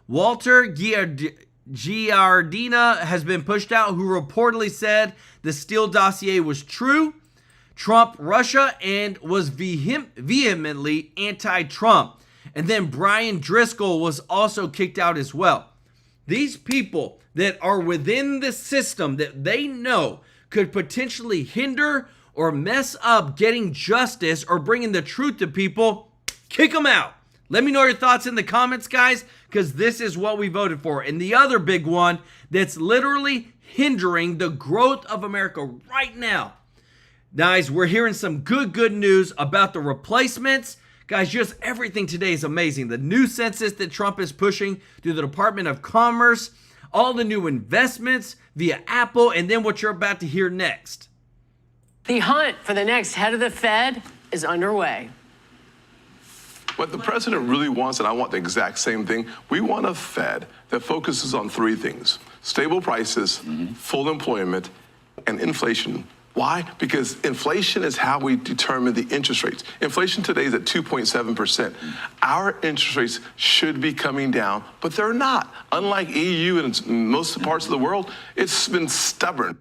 Walter Giardina has been pushed out, who reportedly said the Steele dossier was true, Trump, Russia, and was vehemently anti-Trump. And then Brian Driscoll was also kicked out as well. These people that are within the system that they know could potentially hinder or mess up getting justice or bringing the truth to people, kick them out. Let me know your thoughts in the comments, guys, because this is what we voted for. And the other big one that's literally hindering the growth of America right now. Guys, we're hearing some good news about the replacements. Guys, just everything today is amazing. The new census that Trump is pushing through the Department of Commerce, all the new investments via Apple, and then what you're about to hear next. The hunt for the next head of the Fed is underway. What the president really wants, and I want the exact same thing, we want a Fed that focuses on 3 things: stable prices, full employment, and inflation. Why? Because inflation is how we determine the interest rates. Inflation today is at 2.7%. Our interest rates should be coming down, but they're not. Unlike EU and most parts of the world, it's been stubborn.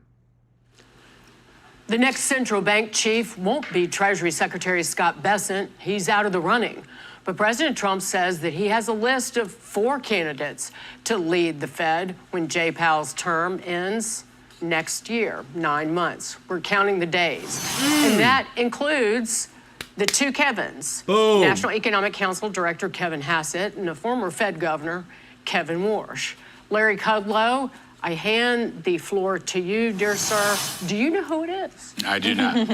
The next central bank chief won't be Treasury Secretary Scott Bessent. He's out of the running. But President Trump says that he has a list of 4 candidates to lead the Fed when Jay Powell's term ends next year, 9 months. We're counting the days. And that includes the 2 Kevins. Boom. National Economic Council Director Kevin Hassett and the former Fed Governor Kevin Walsh. Larry Kudlow, I hand the floor to you, dear sir. Do you know who it is? I do not.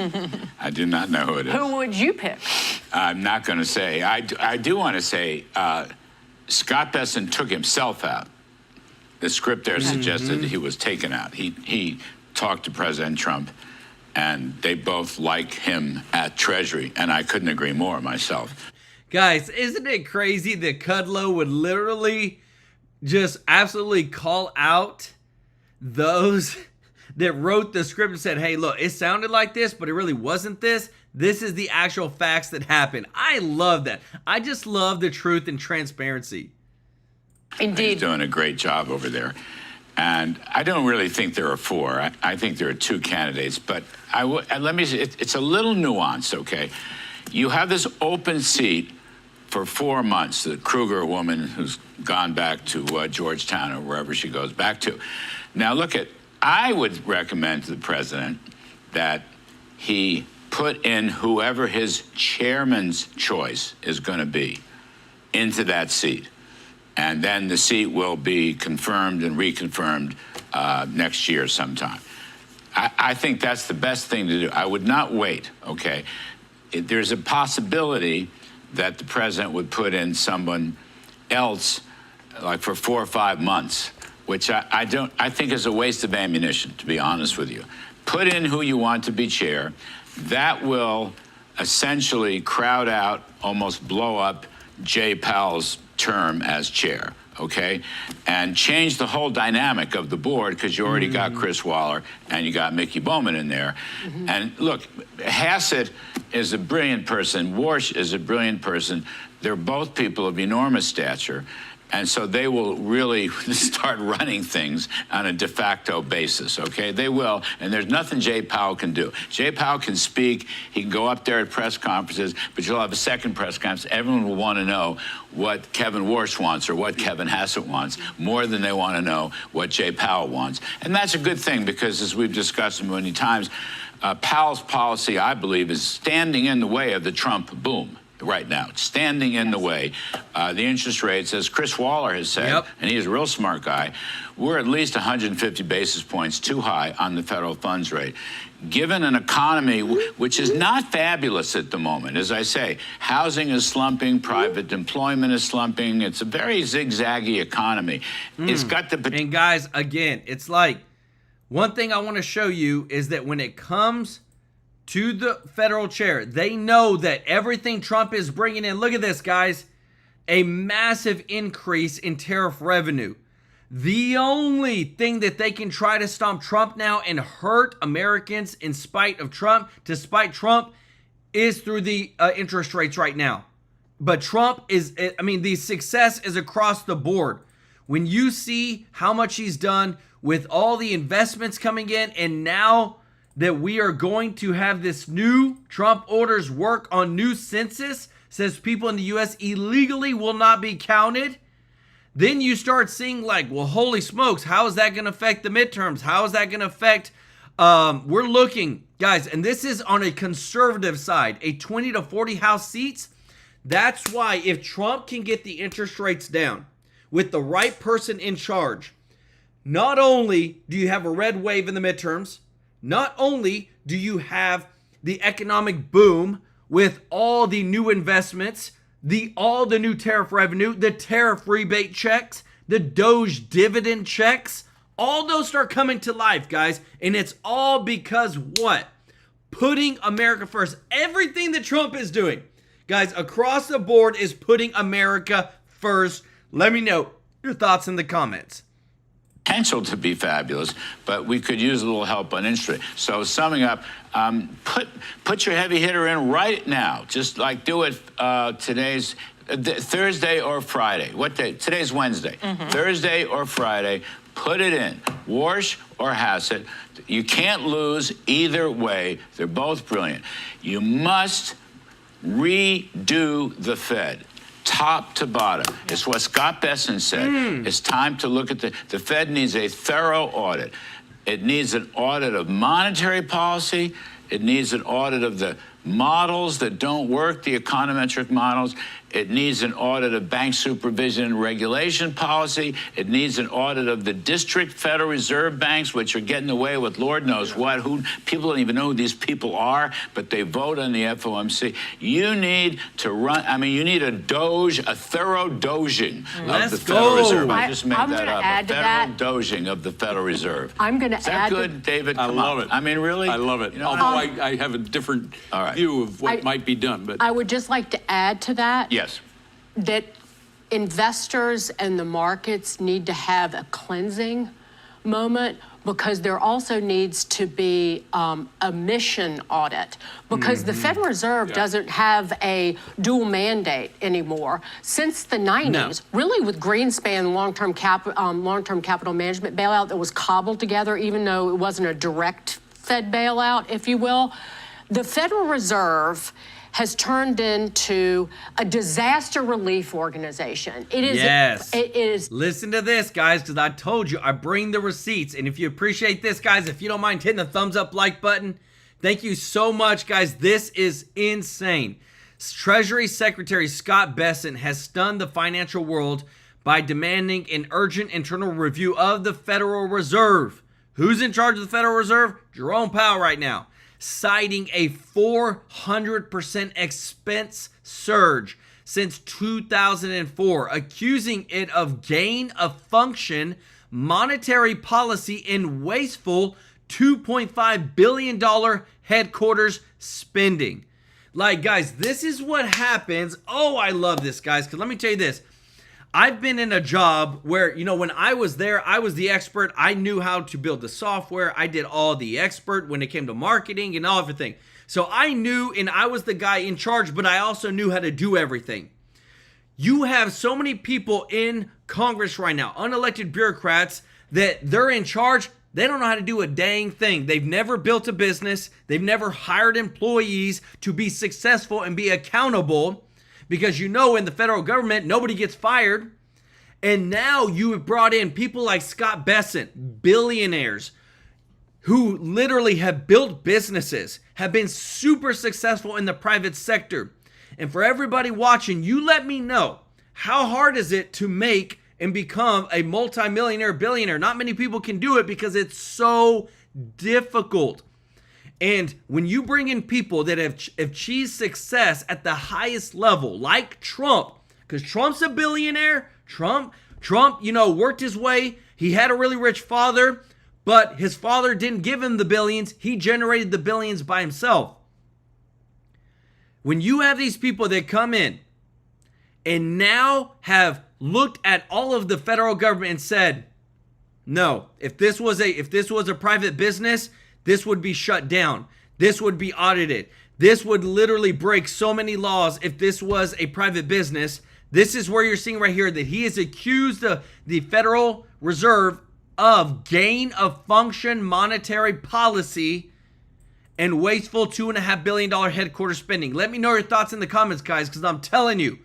I do not know who it is. Who would you pick? I'm not going to say. I do want to say Scott Bessent took himself out. The script there suggested he was taken out. He talked to President Trump and they both like him at Treasury, and I couldn't agree more myself. Guys, isn't it crazy that Kudlow would literally just absolutely call out those that wrote the script and said, hey, look, it sounded like this, but it really wasn't this. This is the actual facts that happened. I love that. I just love the truth and transparency. Indeed. He's doing a great job over there. And I don't really think there are four. I think there are two candidates. But let me say, it's a little nuanced, okay? You have this open seat for 4 months, the Kruger woman who's gone back to Georgetown or wherever she goes back to. Now, look I would recommend to the president that he put in whoever his chairman's choice is going to be into that seat. And then the seat will be confirmed and reconfirmed next year sometime. I think that's the best thing to do. I would not wait, okay? There's a possibility that the president would put in someone else like for 4 or 5 months, which I think is a waste of ammunition, to be honest with you. Put in who you want to be chair. That will essentially crowd out, almost blow up Jay Powell's term as chair, okay? And change the whole dynamic of the board, because you already got Chris Waller and you got Mickey Bowman in there. And look, Hassett is a brilliant person. Walsh is a brilliant person. They're both people of enormous stature. And so they will really start running things on a de facto basis, okay? They will, and there's nothing Jay Powell can do. Jay Powell can speak, he can go up there at press conferences, but you'll have a second press conference. Everyone will want to know what Kevin Walsh wants or what Kevin Hassett wants, more than they want to know what Jay Powell wants. And that's a good thing, because as we've discussed many times, Powell's policy, I believe, is standing in the way of the Trump boom right now. It's standing in the way. The interest rates, as Chris Waller has said, and he's a real smart guy, we're at least 150 basis points too high on the federal funds rate. Given an economy which is not fabulous at the moment, as I say, housing is slumping, private employment is slumping. It's a very zigzaggy economy. It's got the... And guys, again, it's like, one thing I want to show you is that when it comes to the federal chair, they know that everything Trump is bringing in, look at this, guys, a massive increase in tariff revenue. The only thing that they can try to stomp Trump now and hurt Americans in spite of Trump, to spite Trump, is through the interest rates right now. But Trump is, I mean, the success is across the board. When you see how much he's done with all the investments coming in, and now that we are going to have this new Trump orders work on new census, says people in the U.S. illegally will not be counted. Then you start seeing like, well, holy smokes, how is that going to affect the midterms? How is that going to affect, we're looking, guys, and this is on a conservative side, a 20 to 40 House seats. That's why if Trump can get the interest rates down with the right person in charge, not only do you have a red wave in the midterms, not only do you have the economic boom with all the new investments, all the new tariff revenue, the tariff rebate checks, the Doge dividend checks, all those start coming to life, guys. And it's all because what? Putting America first. Everything that Trump is doing, guys, across the board is putting America first. Let me know your thoughts in the comments. Potential to be fabulous, but we could use a little help on interest rate. So summing up, put your heavy hitter in right now. Just like do it today's Thursday or Friday. What day? Today's Wednesday. Thursday or Friday. Put it in. Walsh or Hassett. You can't lose either way. They're both brilliant. You must redo the Fed. Top to bottom. It's what Scott Besson said. It's time to look at the Fed needs a thorough audit. It needs an audit of monetary policy. It needs an audit of the models that don't work, the econometric models. It needs an audit of bank supervision and regulation policy. It needs an audit of the district Federal Reserve banks, which are getting away with Lord knows what. People don't even know who these people are, but they vote on the FOMC. You need to run, you need a thorough doging of the Federal Reserve. I just made that up. A federal doging of the Federal Reserve. I'm going to add. Is that good, David? I love it. I mean, really? I love it. Although I have a different view of what might be done. But I would just like to add to that. Yes. That investors and the markets need to have a cleansing moment, because there also needs to be a mission audit, because the Federal Reserve doesn't have a dual mandate anymore. Since the 90s, really with Greenspan long-term capital management bailout that was cobbled together, even though it wasn't a direct Fed bailout, if you will, the Federal Reserve has turned into a disaster relief organization. It is. Yes. It is. Listen to this, guys, because I told you, I bring the receipts. And if you appreciate this, guys, if you don't mind hitting the thumbs up like button, thank you so much, guys. This is insane. Treasury Secretary Scott Bessent has stunned the financial world by demanding an urgent internal review of the Federal Reserve. Who's in charge of the Federal Reserve? Jerome Powell right now, citing a 400% expense surge since 2004, accusing it of gain of function, monetary policy, and wasteful $2.5 billion headquarters spending. Like, guys, this is what happens. Oh, I love this, guys, because let me tell you this. I've been in a job where, when I was there, I was the expert. I knew how to build the software. I did all the expert when it came to marketing and everything. So I knew, and I was the guy in charge, but I also knew how to do everything. You have so many people in Congress right now, unelected bureaucrats, that they're in charge. They don't know how to do a dang thing. They've never built a business. They've never hired employees to be successful and be accountable. Because in the federal government, nobody gets fired. And now you have brought in people like Scott Bessent, billionaires, who literally have built businesses, have been super successful in the private sector. And for everybody watching, you let me know, how hard is it to make and become a multimillionaire, billionaire? Not many people can do it because it's so difficult. And when you bring in people that have achieved success at the highest level, like Trump, because Trump's a billionaire, Trump, worked his way. He had a really rich father, but his father didn't give him the billions. He generated the billions by himself. When you have these people that come in and now have looked at all of the federal government and said, no, if this was a private business, this would be shut down. This would be audited. This would literally break so many laws if this was a private business. This is where you're seeing right here that he has accused the Federal Reserve of gain of function monetary policy and wasteful $2.5 billion headquarters spending. Let me know your thoughts in the comments, guys, because I'm telling you,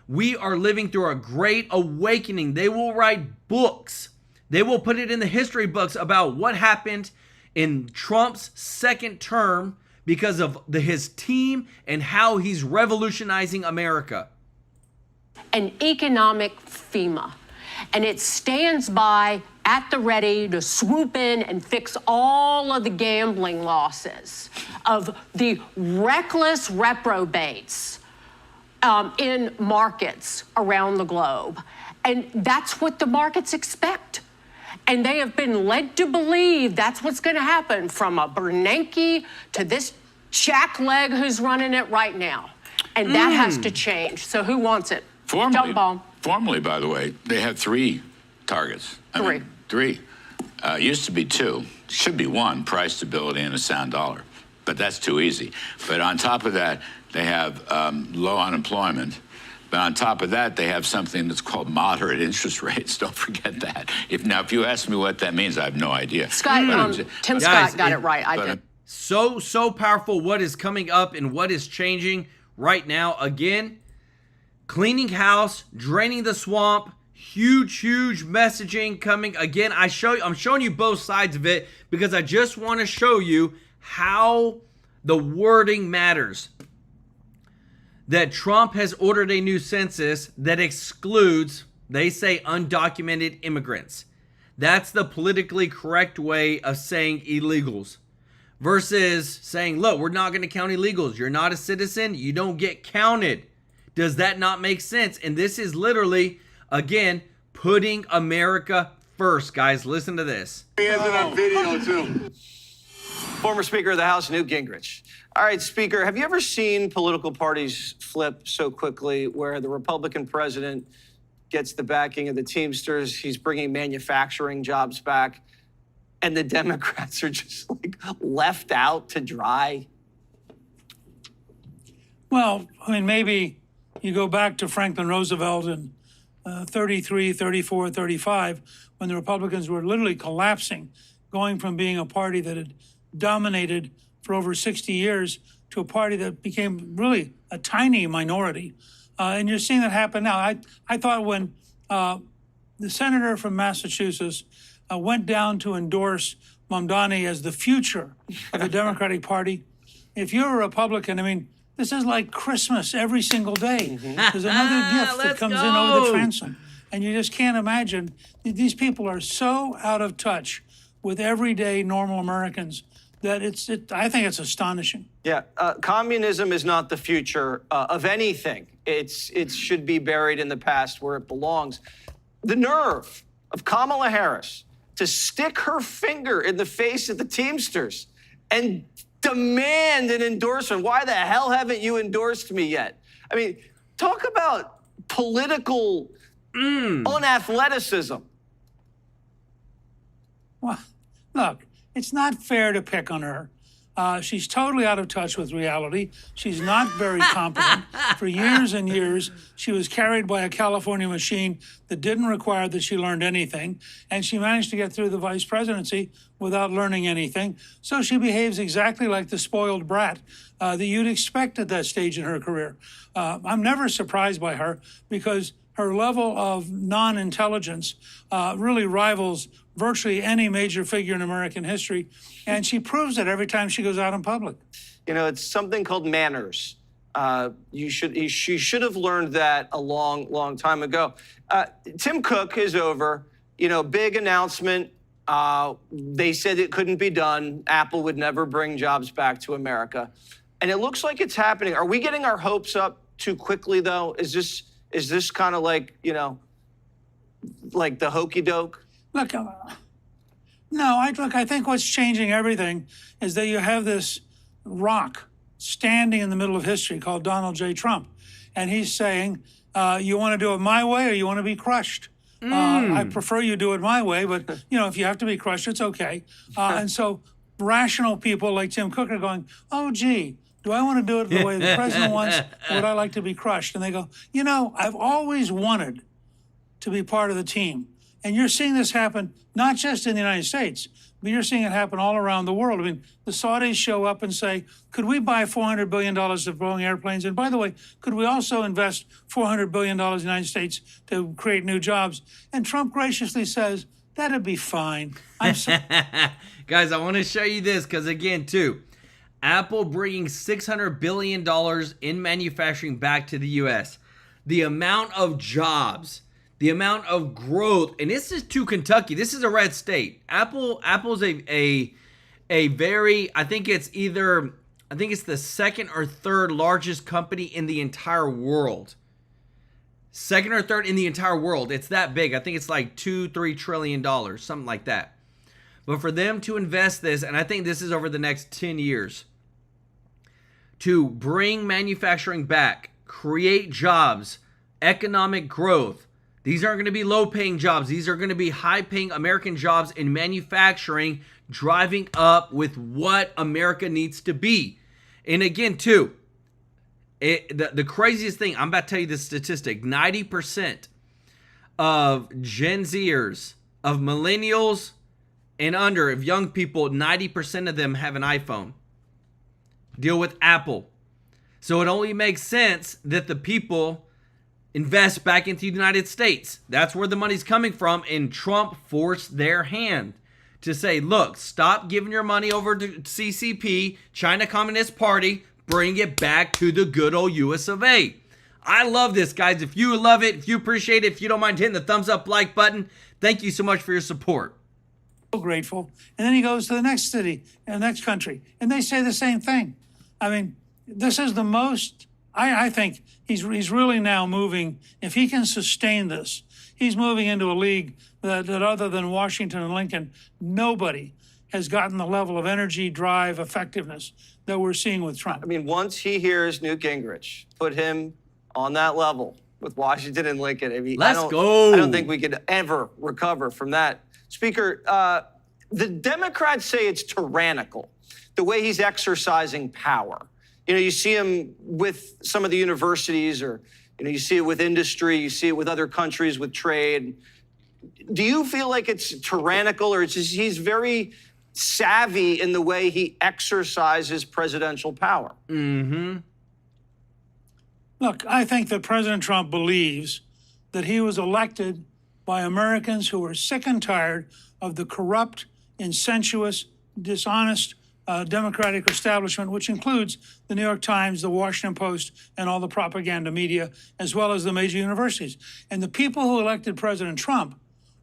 we are living through a great awakening. They will write books. They will put it in the history books about what happened in Trump's second term because of his team and how he's revolutionizing America. An economic FEMA, and it stands by at the ready to swoop in and fix all of the gambling losses of the reckless reprobates in markets around the globe. And that's what the markets expect. And they have been led to believe that's what's going to happen, from a Bernanke to this jackleg who's running it right now. And that has to change. So who wants it? Jump bomb. Formally, by the way, they have 3 targets. Three. Used to be 2. Should be 1, price stability and a sound dollar. But that's too easy. But on top of that, they have low unemployment. But on top of that, they have something that's called moderate interest rates. Don't forget that. If you ask me what that means, I have no idea. Tim Scott got it right. I did. So powerful what is coming up and what is changing right now. Again, cleaning house, draining the swamp, huge messaging coming. Again, I'm showing you both sides of it because I just want to show you how The wording matters. That Trump has ordered a new census that excludes, they say, undocumented immigrants. That's the politically correct way of saying illegals. Versus saying, look, we're not going to count illegals. You're not a citizen. You don't get counted. Does that not make sense? And this is literally, again, putting America first. Guys, listen to this. He has it on video, too. Former Speaker of the House, Newt Gingrich. All right, Speaker, have you ever seen political parties flip so quickly where the Republican president gets the backing of the Teamsters, he's bringing manufacturing jobs back, and the Democrats are just like left out to dry? Well, I mean, maybe you go back to Franklin Roosevelt in 33, 34, 35, when the Republicans were literally collapsing, going from being a party that had dominated for over 60 years to a party that became really a tiny minority. And you're seeing that happen now. I thought when the senator from Massachusetts went down to endorse Mamdani as the future of the Democratic Party, if you're a Republican, I mean, this is like Christmas every single day. There's another gift that comes in over the transom. And you just can't imagine. These people are so out of touch with everyday normal Americans that I think it's astonishing. Yeah, communism is not the future of anything. It should be buried in the past where it belongs. The nerve of Kamala Harris to stick her finger in the face of the Teamsters and demand an endorsement. Why the hell haven't you endorsed me yet? I mean, talk about political unathleticism. Well, look, it's not fair to pick on her. She's totally out of touch with reality. She's not very competent. For years and years, she was carried by a California machine that didn't require that she learned anything. And she managed to get through the vice presidency without learning anything. So she behaves exactly like the spoiled brat that you'd expect at that stage in her career. I'm never surprised by her because her level of non-intelligence really rivals virtually any major figure in American history. And she proves it every time she goes out in public. You know, it's something called manners. She should have learned that a long, long time ago. Tim Cook is over. You know, big announcement. They said it couldn't be done. Apple would never bring jobs back to America. And it looks like it's happening. Are we getting our hopes up too quickly, though? Is this kind of like, you know, like the hokey doke? Look, I think what's changing everything is that you have this rock standing in the middle of history called Donald J. Trump. And he's saying, you want to do it my way or you want to be crushed? I prefer you do it my way, but, you know, if you have to be crushed, it's okay. And so rational people like Tim Cook are going, oh, gee, do I want to do it the way the president wants, or would I like to be crushed? And they go, you know, I've always wanted to be part of the team. And you're seeing this happen not just in the United States, but you're seeing it happen all around the world. I mean, the Saudis show up and say, could we buy $400 billion of Boeing airplanes? And by the way, could we also invest $400 billion in the United States to create new jobs? And Trump graciously says, that'd be fine. Guys, I want to show you this because, again, too, Apple bringing $600 billion in manufacturing back to the U.S. The amount of jobs, the amount of growth, and this is to Kentucky. This is a red state. Apple's a very, I think it's the second or third largest company in the entire world. Second or third in the entire world. It's that big. I think it's like $2-3 trillion, something like that. But for them to invest this, and I think this is over the next 10 years, to bring manufacturing back, create jobs, economic growth. These aren't going to be low-paying jobs. These are going to be high-paying American jobs in manufacturing, driving up with what America needs to be. And again, too, the craziest thing, I'm about to tell you this statistic, 90% of Gen Zers, of millennials and under, of young people, 90% of them have an iPhone. Deal with Apple. So it only makes sense that the people invest back into the United States. That's where the money's coming from, and Trump forced their hand. to say, look, stop giving your money over to CCP, China Communist Party, bring it back to the good old US of A. I love this, guys. If you love it, if you appreciate it, if you don't mind hitting the thumbs up like button, thank you so much for your support. So grateful. And then he goes to the next city and the next country, and they say the same thing. I mean, this is the most, I think he's really now moving, if he can sustain this, he's moving into a league that other than Washington and Lincoln, nobody has gotten the level of energy, drive, effectiveness that we're seeing with Trump. I mean, once he hears Newt Gingrich, put him on that level with Washington and Lincoln. I mean, Let's go. I don't think we could ever recover from that. Speaker, the Democrats say it's tyrannical, the way he's exercising power. You know, you see him with some of the universities, or, you know, you see it with industry, you see it with other countries with trade. Do you feel like it's tyrannical, or it's just he's very savvy in the way he exercises presidential power? Mm-hmm. Look, I think that President Trump believes that he was elected by Americans who were sick and tired of the corrupt, insensuous, dishonest Democratic establishment, which includes the New York Times, the Washington Post, and all the propaganda media, as well as the major universities. And the people who elected President Trump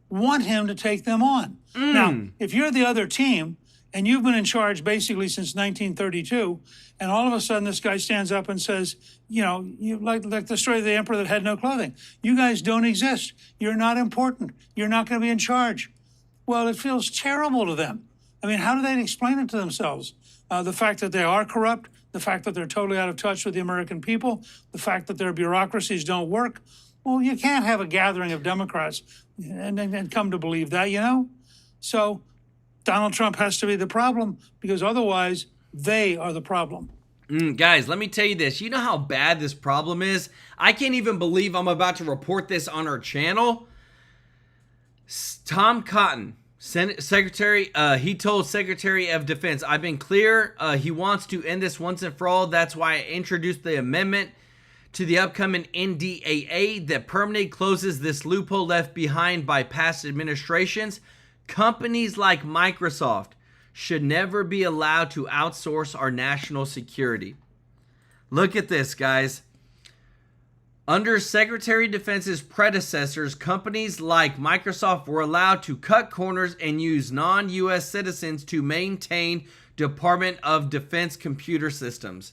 want him to take them on. Now, if you're the other team, and you've been in charge basically since 1932, and all of a sudden this guy stands up and says, you know, you like the story of the emperor that had no clothing. You guys don't exist. You're not important. You're not going to be in charge. Well, it feels terrible to them. I mean, how do they explain it to themselves? The fact that they are corrupt, the fact that they're totally out of touch with the American people, the fact that their bureaucracies don't work. Well, you can't have a gathering of Democrats and come to believe that, you know? So Donald Trump has to be the problem, because otherwise they are the problem. Guys, let me tell you this. You know how bad this problem is? I can't even believe I'm about to report this on our channel. Tom Cotton, Secretary, he told Secretary of Defense, I've been clear, he wants to end this once and for all. That's why I introduced the amendment to the upcoming NDAA that permanently closes this loophole left behind by past administrations. Companies like Microsoft should never be allowed to outsource our national security. Look at this, guys. Under Secretary of Defense's predecessors, companies like Microsoft were allowed to cut corners and use non-U.S. citizens to maintain Department of Defense computer systems.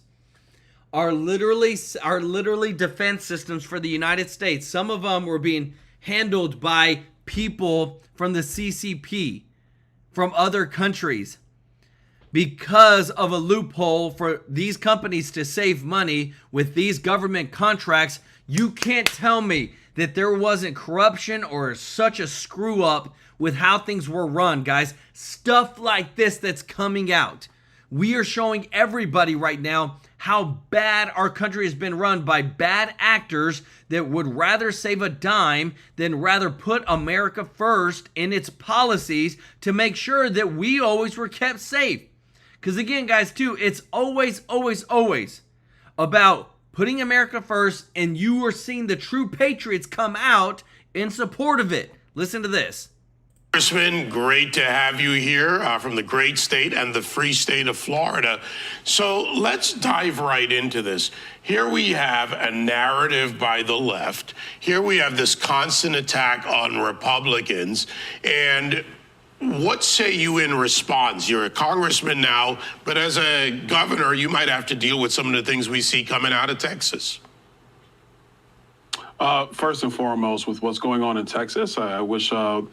Are literally defense systems for the United States. Some of them were being handled by people from the CCP, from other countries, because of a loophole for these companies to save money with these government contracts. You can't tell me that there wasn't corruption or such a screw up with how things were run, guys. Stuff like this that's coming out. We are showing everybody right now how bad our country has been run by bad actors that would rather save a dime than rather put America first in its policies to make sure that we always were kept safe. Because again, guys, too, it's always about putting America first, and you are seeing the true patriots come out in support of it. Listen to this. Congressman, great to have you here from the great state and the free state of Florida. So let's dive right into this. Here we have a narrative by the left. Here we have this constant attack on Republicans. And what say you in response? You're a congressman now, but as a governor, you might have to deal with some of the things we see coming out of Texas. First and foremost, with what's going on in Texas, I wish Governor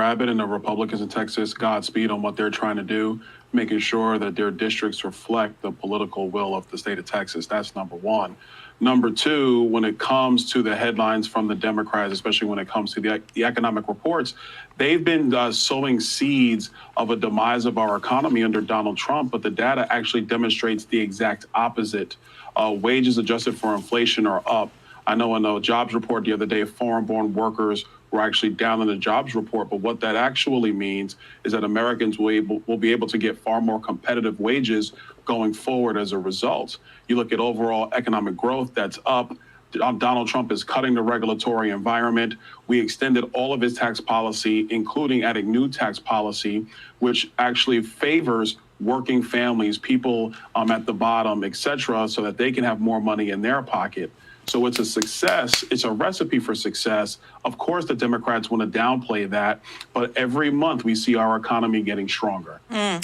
Abbott and the Republicans in Texas Godspeed on what they're trying to do, making sure that their districts reflect the political will of the state of Texas. That's number one. Number two, when it comes to the headlines from the Democrats, especially when it comes to the economic reports, they've been sowing seeds of a demise of our economy under Donald Trump, but the data actually demonstrates the exact opposite. Wages adjusted for inflation are up. I know in a jobs report the other day, foreign-born workers were actually down in the jobs report, but what that actually means is that Americans will be able to get far more competitive wages going forward as a result. You look at overall economic growth, that's up. Donald Trump is cutting the regulatory environment. We extended all of his tax policy, including adding new tax policy, which actually favors working families, people at the bottom, et cetera, so that they can have more money in their pocket. So it's a success. It's a recipe for success. Of course, the Democrats want to downplay that, but every month we see our economy getting stronger.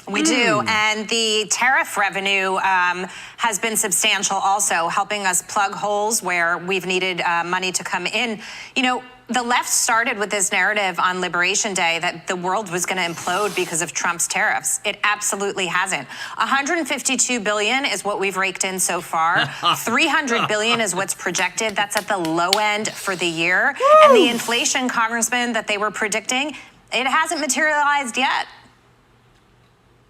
We do. And the tariff revenue has been substantial also, helping us plug holes where we've needed money to come in. You know, the left started with this narrative on Liberation Day that the world was going to implode because of Trump's tariffs. It absolutely hasn't. $152 billion is what we've raked in so far. $300 billion is what's projected. That's at the low end for the year. Woo! And the inflation, Congressman, that they were predicting, it hasn't materialized yet.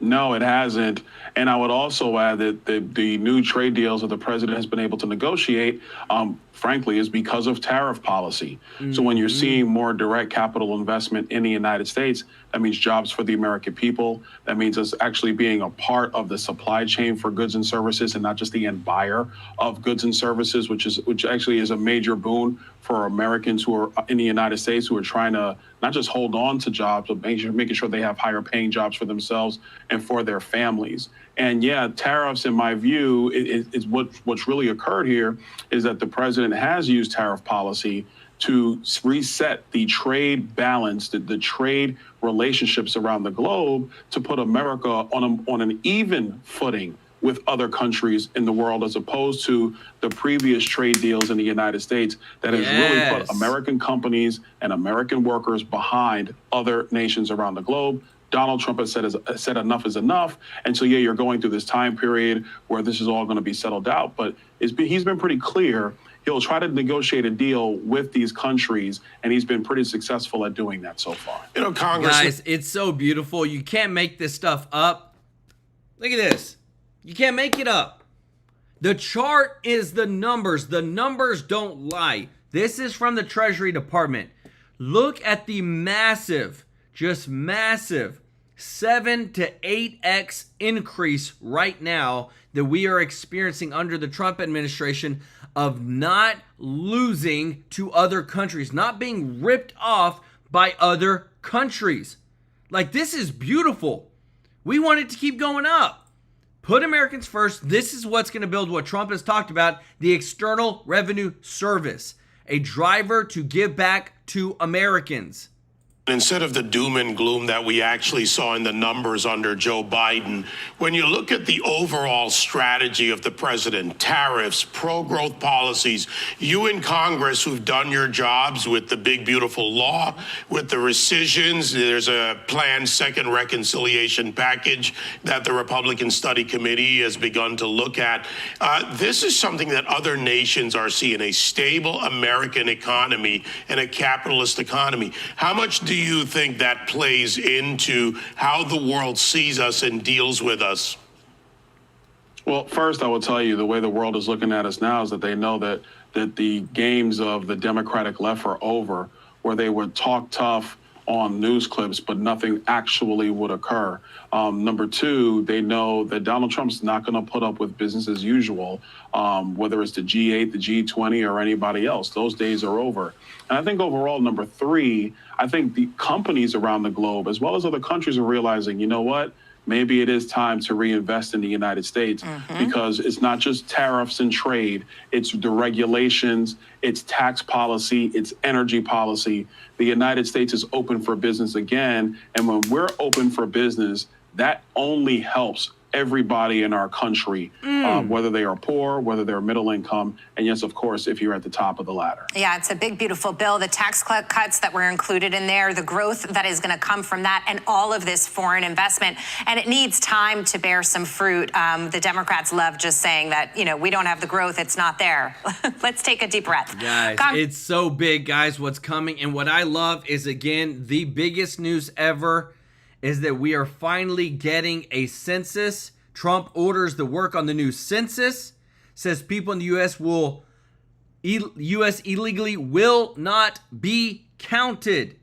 No, it hasn't. And I would also add that the new trade deals that the president has been able to negotiate, frankly, is because of tariff policy. So when you're seeing more direct capital investment in the United States, that means jobs for the American people. That means us actually being a part of the supply chain for goods and services and not just the end buyer of goods and services, which actually is a major boon for Americans who are in the United States who are trying to not just hold on to jobs, but making sure they have higher paying jobs for themselves and for their families. And yeah, tariffs, in my view, is what's really occurred here is that the president has used tariff policy to reset the trade balance, the trade relationships around the globe, to put America on an even footing with other countries in the world, as opposed to the previous trade deals in the United States that has really put American companies and American workers behind other nations around the globe. Donald Trump has said enough is enough. And so, yeah, you're going through this time period where this is all going to be settled out. But he's been pretty clear. He'll try to negotiate a deal with these countries, and he's been pretty successful at doing that so far. You know, Congress. Guys, it's so beautiful. You can't make this stuff up. Look at this. You can't make it up. The chart is the numbers. The numbers don't lie. This is from the Treasury Department. Look at the massive, just massive 7 to 8x increase right now that we are experiencing under the Trump administration of not losing to other countries, not being ripped off by other countries. Like, this is beautiful. We want it to keep going up. Put Americans first. This is what's going to build what Trump has talked about, the External Revenue Service, a driver to give back to Americans. Instead of the doom and gloom that we actually saw in the numbers under Joe Biden, when you look at the overall strategy of the president, tariffs, pro-growth policies, you in Congress who've done your jobs with the big, beautiful law, with the rescissions, there's a planned second reconciliation package that the Republican Study Committee has begun to look at. This is something that other nations are seeing, a stable American economy and a capitalist economy. How much do you think that plays into how the world sees us and deals with us? Well, first, I will tell you the way the world is looking at us now is that they know that the games of the Democratic left are over, where they would talk tough on news clips, but nothing actually would occur. Number two, they know that Donald Trump's not going to put up with business as usual, whether it's the G8, the G20, or anybody else. Those days are over. And I think overall, number three, I think the companies around the globe, as well as other countries, are realizing, you know what? Maybe it is time to reinvest in the United States, because it's not just tariffs and trade, it's the regulations, it's tax policy, it's energy policy. The United States is open for business again. And when we're open for business, that only helps everybody in our country, whether they are poor, whether they're middle income, and yes, of course, if you're at the top of the ladder. Yeah, it's a big, beautiful bill. The tax cuts that were included in there, the growth that is going to come from that, and all of this foreign investment. And it needs time to bear some fruit. The Democrats love just saying that, you know, we don't have the growth, it's not there. Let's take a deep breath. Guys, it's so big, guys, what's coming. And what I love is, again, the biggest news ever is that we are finally getting a census. Trump orders the work on the new census, says people in the U.S. illegally will not be counted.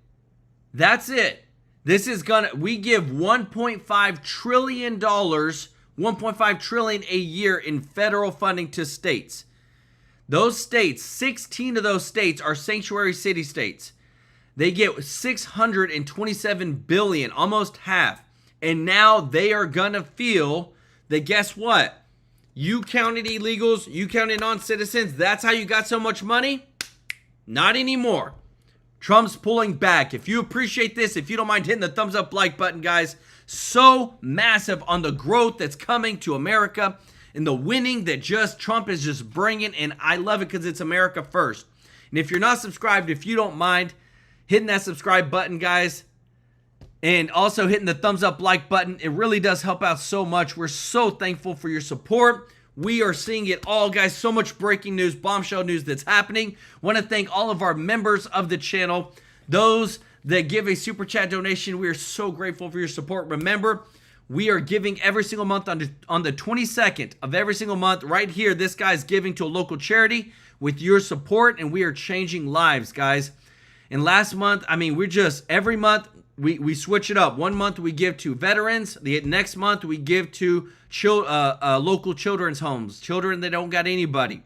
That's it. This is we give $1.5 trillion, $1.5 trillion a year in federal funding to states. Those states, 16 of those states are sanctuary city states. They get $627 billion, almost half. And now they are going to feel that, guess what? You counted illegals, you counted non-citizens, that's how you got so much money? Not anymore. Trump's pulling back. If you appreciate this, if you don't mind hitting the thumbs up like button, guys, so massive on the growth that's coming to America and the winning that just Trump is just bringing, and I love it because it's America first. And if you're not subscribed, if you don't mind hitting that subscribe button, guys, and also hitting the thumbs up like button, it really does help out so much. We're so thankful for your support. We are seeing it all, guys. So much breaking news, bombshell news that's happening. Want to thank all of our members of the channel, those that give a super chat donation. We are so grateful for your support. Remember, we are giving every single month on the 22nd of every single month. Right here, this guy's giving to a local charity with your support, and we are changing lives, guys. And last month, I mean, we're just, every month, we switch it up. One month we give to veterans. The next month we give to local children's homes, children that don't got anybody.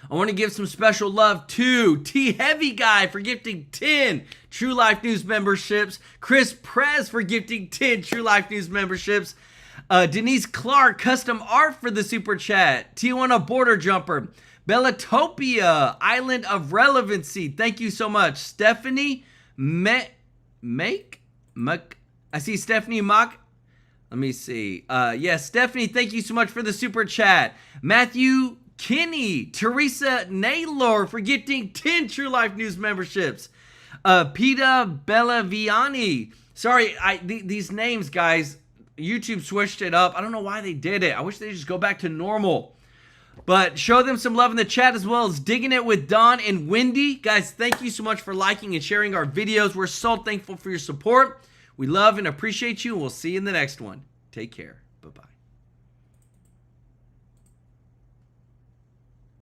I want to give some special love to T Heavy Guy for gifting 10 True Life News memberships, Chris Prez for gifting 10 True Life News memberships, Denise Clark Custom Art for the super chat, Tijuana Border Jumper, Bellatopia Island of Relevancy. Thank you so much, Stephanie I see Stephanie Mock. Let me see. Yes, Stephanie, thank you so much for the super chat. Matthew Kinney, Teresa Naylor for gifting 10 True Life News memberships. Peta Bellaviani. Sorry, these names, guys, YouTube switched it up. I don't know why they did it. I wish they'd just go back to normal. But show them some love in the chat, as well as Digging It with Don and Wendy. Guys, thank you so much for liking and sharing our videos. We're so thankful for your support. We love and appreciate you, and we'll see you in the next one. Take care.